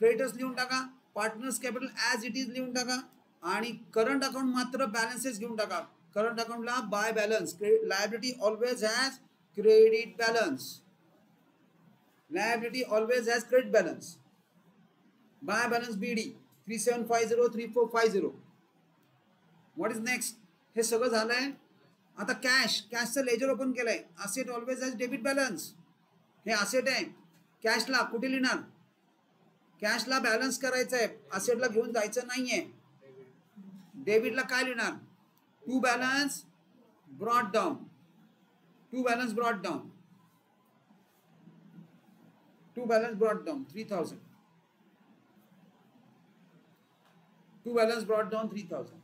क्रेडिटर्स लिहून टाका. Partners capital as it is लिहून टाका. आणि करंट अकाउंट मात्र बॅलन्सेस घेऊन टाका. करंट अकाउंटला by balance. Liability always has credit balance. Liability always has credit balance. By balance BD 3750 3450. What is next? हे सगळं झालंय. आता कॅशचं लेजर ओपन केलंय. Asset always has debit balance. हे असेट आहे. कॅशला कुठे लिहिणार? कॅशला बॅलन्स करायचं आहे, असेटला घेऊन जायचं नाहीये. डेबिटला काय लिहिणार? To balance brought down. To balance brought down. To balance brought down 3000. To balance brought down 3000.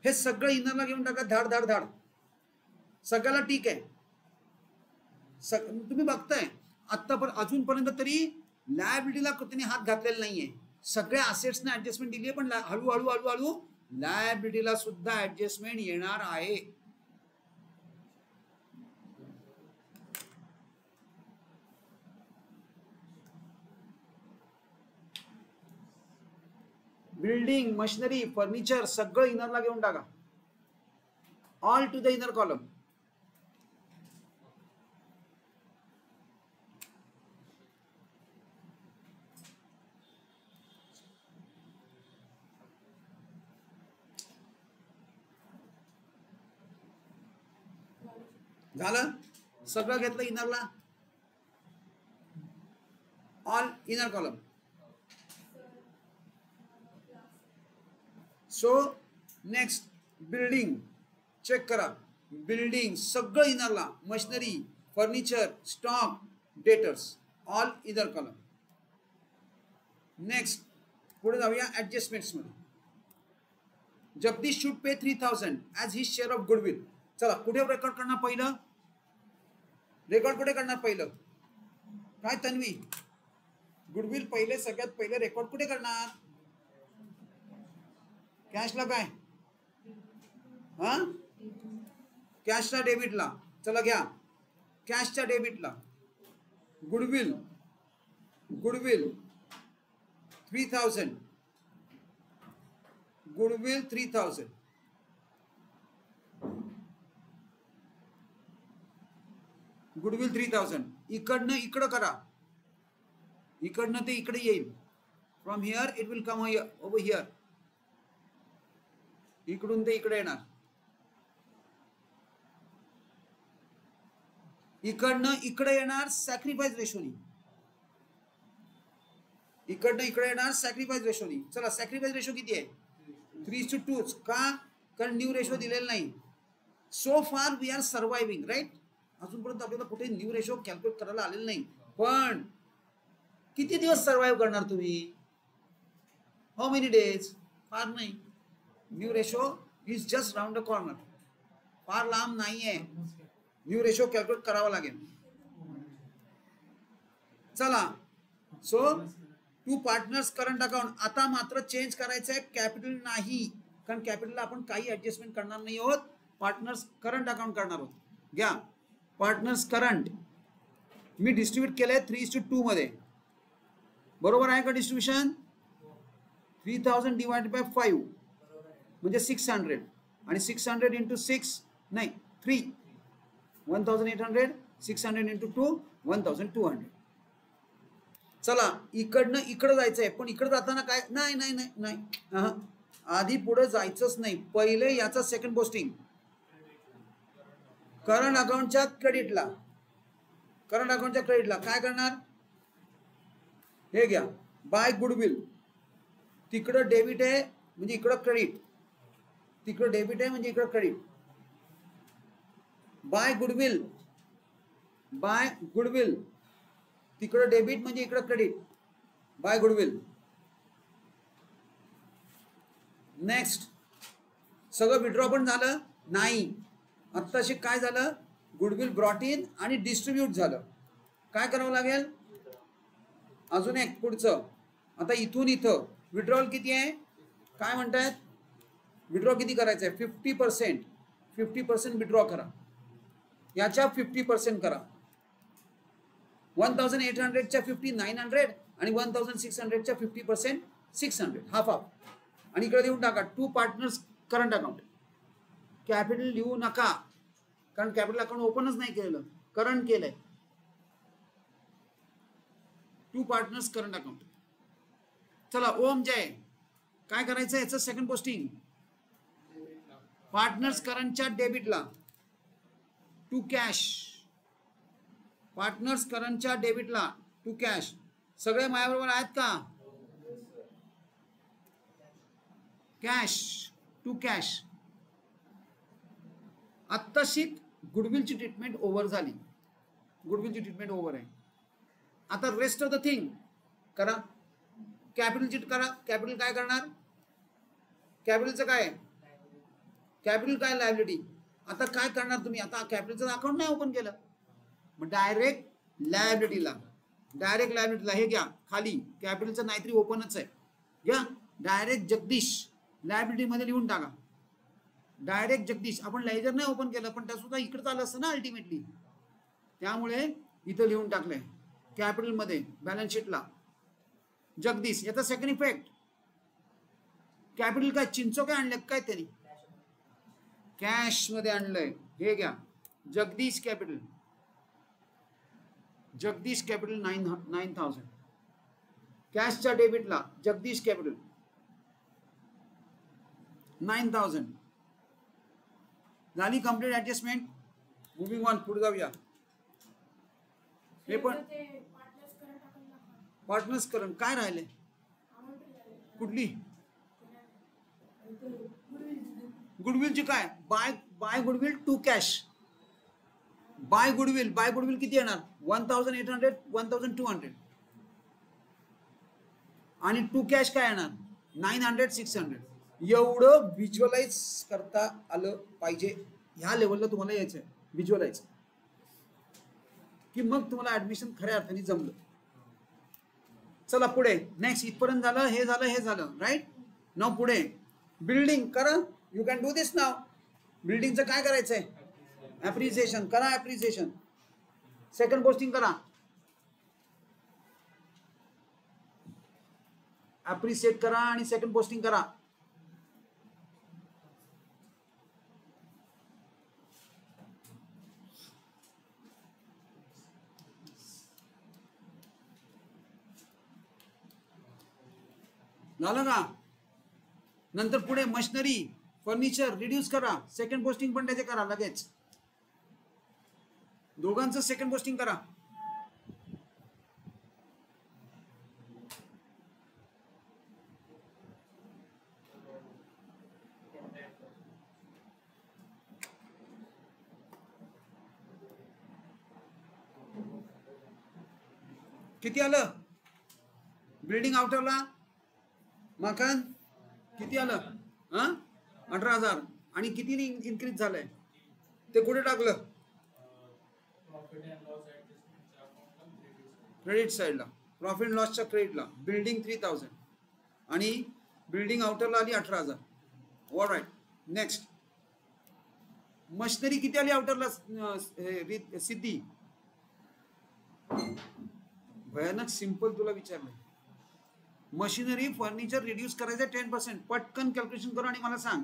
हे सगळं इनरला घेऊन टाका. धाड धाड धाड. सगळ्याला ठीक आहे. तुम्ही बघताय अजूनपर्यंत तरी लायबिलिटीला त्यांनी हात घातलेला नाहीये. सगळ्या असेट्सना ऍडजस्टमेंट दिली आहे, पण हळूहळू हळूहळू लायबिलिटीला सुद्धा ऍडजस्टमेंट येणार आहे. बिल्डिंग, मशिनरी, फर्निचर सगळं इनरला घेऊन टाका. All to the inner column. झालं, सगळं घेतलं इनरला. All inner column. So next building check करा. बिल्डिंग सगळं इनरला. Machinery, furniture, stock, debtors all inner column. Next पुढे जाऊया ऍडजस्टमेंट्स मध्ये. Jagdish should pay 3000 as his share of goodwill. चला कुठे रेकॉर्ड करणार पहिलं? रेकॉर्ड कुठे करणार पहिलं? काय तन्वी? गुडविल पहिले, सगळ्यात पहिले रेकॉर्ड कुठे करणार? कॅशला काय? हा, कॅशच्या डेबिटला. चला घ्या, कॅशच्या डेबिटला गुडविल. गुडविल 3000. गुडविल 3000. गुडविल 3000. इकडनं इकडं करा, इकडनं ते इकडे येईल. From here it will come over here. इकडून ते इकडे येणार. इकडनं इकडे येणार सॅक्रिफाईस रेशोनी. इकडनं इकडे येणार सॅक्रिफाईस रेशोनी. चला सॅक्रिफाईस रेशो किती आहे? 3:2. का? कारण न्यू रेशो दिलेला नाही. So far we R सर्वायव्हिंग, right. अजूनपर्यंत आपल्याला कुठे न्यू रेशो कॅल्क्युलेट करायला आलेलं नाही. पण किती दिवस सर्वाइव्ह करणार तुम्ही? How many days? फार नाही. New ratio is just round the corner. फार लांब नाहीये. न्यू रेशो कॅल्क्युलेट करावा लागेल. चला, so to partners current account. आता मात्र चेंज करायचं आहे, कॅपिटल नाही. कारण कॅपिटलला आपण काही ऍडजस्टमेंट करणार नाही आहोत. पार्टनर्स करंट अकाउंट करणार आहोत. घ्या पार्टनर्स करंट. मी डिस्ट्रीब्यूट केलंय 3:2 मध्ये. बरोबर आहे का डिस्ट्रीब्युशन? 3000 डिवाइडेड बाय 5 म्हणजे 600. आणि 600 इंटू 6 नाही 3 1800. 600 इंटू 2 1200. चला इकडनं इकडं जायचंय, पण इकडं जाताना काय? नाही नाही नाही नाही, आधी पुढे जायचंच नाही. पहिले याचा सेकंड पोस्टिंग करंट अकाउंटच्या क्रेडिटला. करंट अकाउंटच्या क्रेडिटला काय करणार? हे घ्या, बाय गुडविल. तिकडं डेबिट आहे म्हणजे इकडं क्रेडिट. तिकडं डेबिट आहे म्हणजे इकडं credit. By goodwill. By goodwill. तिकडं डेबिट म्हणजे इकडं क्रेडिट. By goodwill. नेक्स्ट सगळं विड्रॉ पण झालं नाही. आत्ताशी काय झालं? गुडविल ब्रॉट इन आणि डिस्ट्रीब्यूट झालं. काय करावं लागेल? अजून एक पुढचं. आता इथून इथं विड्रॉल किती आहे? काय म्हणतायत? विड्रॉ किती करायचं आहे? 50%. 50% विड्रॉ करा. याच्या 50% करा. 1800च्या 50 900 आणि 1600च्या 50% 600. Half half. आणि इकडे देऊन टाका to partners current account. Capital लिहू नका, कारण कॅपिटल अकाउंट ओपनच नाही केलेलं, करंट केलंय. To partners current account. चला ओम जय काय करायचं? याचं सेकंड पोस्टिंग पार्टनर्स करंटच्या डेबिटला टू कॅश. पार्टनर्स करंटच्या डेबिटला टू कॅश. सगळे माझ्याबरोबर आहेत का? Cash to cash. आत्ताशी गुडविलची ट्रीटमेंट ओव्हर झाली. गुडविलची ट्रीटमेंट ओव्हर आहे. आता रेस्ट ऑफ द थिंग करा. कॅपिटलची करा. कॅपिटल काय करणार? कॅपिटलचं काय? कॅपिटल काय? लायबिलिटी. आता काय करणार तुम्ही? आता कॅपिटलचं अकाउंट नाही ओपन केलं, मग डायरेक्ट लायबिलिटीला, डायरेक्ट लायबिलिटीला हे घ्या खाली, कॅपिटलचं नाहीतरी ओपनच आहे, घ्या डायरेक्ट जगदीश लायबिलिटी मध्ये लिहून टाका. डायरेक्ट जगदीश, आपण लेजर नाही ओपन केलं पण त्या सुद्धा इकडे चाललं असतं ना अल्टिमेटली, त्यामुळे इथं लिहून टाकलंय कॅपिटल मध्ये बॅलन्स शीटला जगदीश. याचा सेकंड इफेक्ट, कॅपिटल काय चिंचो काय आणलं काय त्यांनी, कॅश मध्ये आणलंय, हे घ्या जगदीश कॅपिटल, जगदीश कॅपिटल 9,000. कॅशच्या डेबिटला जगदीश कॅपिटल 9,000. झाली कंप्लीट ऍडजस्टमेंट. मुव्हिंग ऑन, पुढे जाऊया. हे पण पार्टनर्स करंट काय राहिले, कुठली गुडविलची काय, by goodwill to cash, by goodwill किती येणार 1,800 1,200 आणि टू कॅश काय येणार 900 600. एवढं व्हिज्युअलाइज करता आलं पाहिजे, ह्या लेवलला तुम्हाला यायचं व्हिज्युअलाइज, की मग तुम्हाला ऍडमिशन खऱ्या अर्थाने जमलं. चला पुढे नेक्स्ट, इथपर्यंत झालं, हे झालं राईट. नाव पुढे बिल्डिंग करा, यू कॅन डू दिस नाव. बिल्डिंगचं काय करायचंय, ऍप्रिसिएशन करा, ऍप्रिसिएशन. सेकंड पोस्टिंग करा, ऍप्रिसिएट करा आणि सेकंड पोस्टिंग करा. झालं का. नंतर पुढे मशिनरी फर्निचर रिड्यूस करा, सेकंड पोस्टिंग पण त्याचे करा लगेच, दोघांचं सेकंड पोस्टिंग करा. किती आलं बिल्डिंग आउटरला मकान, किती आलं 18,000. आणि किती इन्क्रीज झालंय ते कुठे टाकलं, क्रेडिट साइडला, प्रॉफिट लॉसच्या क्रेडिटला. बिल्डिंग 3,000 आणि बिल्डिंग आउटरला आली 18,000. ऑलराईट नेक्स्ट, मशिनरी किती आली आउटरला सिद्धी, भयानक सिंपल तुला विचारलं. मशिनरी फर्निचर रिड्यूस करायचं 10%. पटकन कॅल्क्युलेशन करू आणि मला सांग.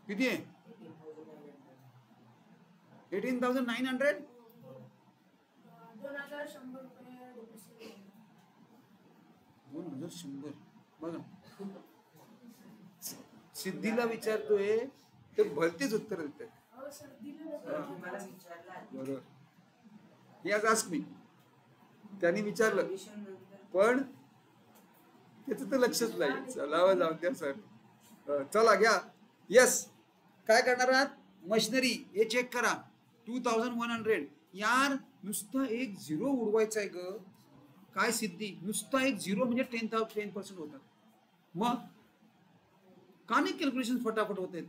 किती आहे 18,900. 2,100 बघा, सिद्धीला विचारतोय ते भलतेच उत्तर देतात. बरोबर, याच आस्क मी, त्यांनी विचारलं पण त्याचं तर लक्षच नाही. चला जाऊ द्या सर, चला घ्या. यस, काय करणार आहात, मशिनरी हे चेक करा 2,100. यार नुसतं एक झिरो उडवायचा आहे ग, काय सिद्धी, नुसता एक झिरो म्हणजे 10% होतात. मग का नाही कॅल्क्युलेशन फटाफट होत आहेत.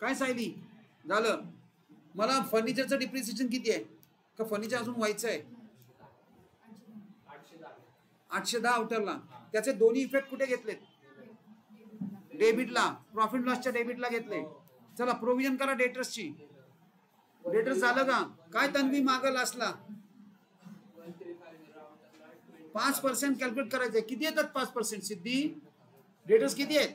काय सायली झालं, मला फर्निचरचं डिप्रिसिएशन किती आहे, का फर्निचर अजून व्हायचं आहे 810 आउटरला. त्याचे दोन्ही इफेक्ट कुठे घेतलेत, डेबिटला, प्रॉफिट लॉसच्या डेबिटला घेतले. चला प्रोव्हिजन करा डेटर्सची. डेटर्स झालं का, काय तन्वी मागल असला 5% कॅल्क्युलेट करायचंय. किती येतात 5% सिद्धी, डेटर्स किती आहेत,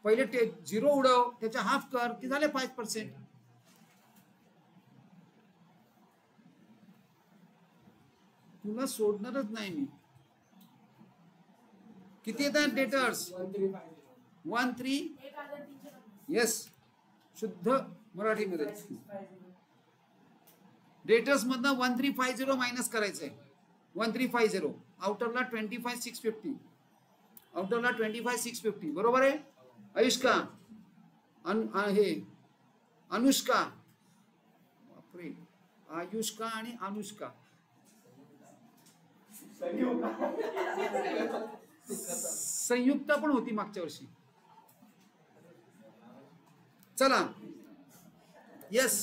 पहिले झिरो उडव, त्याच्या हाफ कर, की झाले 5%. तुला सोडणारच नाही मी. किती येतात डेटर्स 13, येस शुद्ध मराठीमध्ये. डेटर्स मधनं 1350 मायनस करायचंय. 1350 आउटरला 25,650, आउटरला 25,650 बरोबर आहे. आयुष्का हे अनुष्का, बापरे, आयुष्का आणि अनुष्का, संयुक्ता पण होती मागच्या वर्षी. चला येस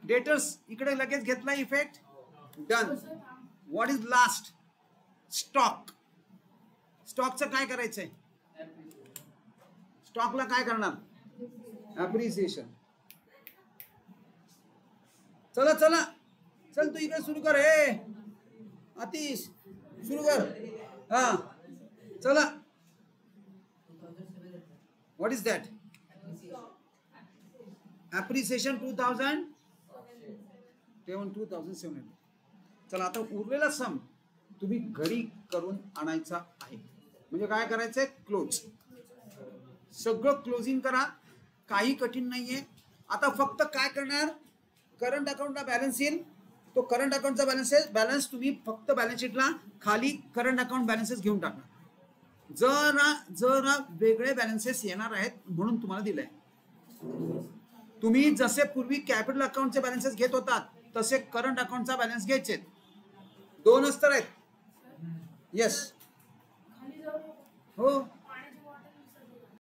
डेटर्स इकडे लगेच घेतला इफेक्ट डन. हो सर थांब. What is last stock. स्टॉकचं काय करायचंय स्टॉकला काय करणार अप्रिसिएशन. चला चला चल तू इकडे सुरू कर हे आतिश सुरू कर हा चला. What is that appreciation 2700. चला आता उरलेला सम तुम्ही घरी करून आणायचा आहे. म्हणजे काय करायचंय क्लोज सगळं क्लोजिंग करा. काही कठीण नाहीये. आता फक्त काय करणार करंट अकाउंटला बॅलन्स येईल. तो करंट अकाउंटचा बॅलन्स तुम्ही फक्त बॅलन्स शीटला खाली करंट अकाउंट बॅलन्सेस घेऊन टाकणार. जरा वेगळे बॅलन्सेस येणार आहेत म्हणून तुम्हाला दिलंय. तुम्ही जसे पूर्वी कॅपिटल अकाउंटचे बॅलन्सेस घेत होतात तसे करंट अकाउंटचा बॅलन्स घ्यायचे. 2च तर आहेत. येस खाली जाऊ. हो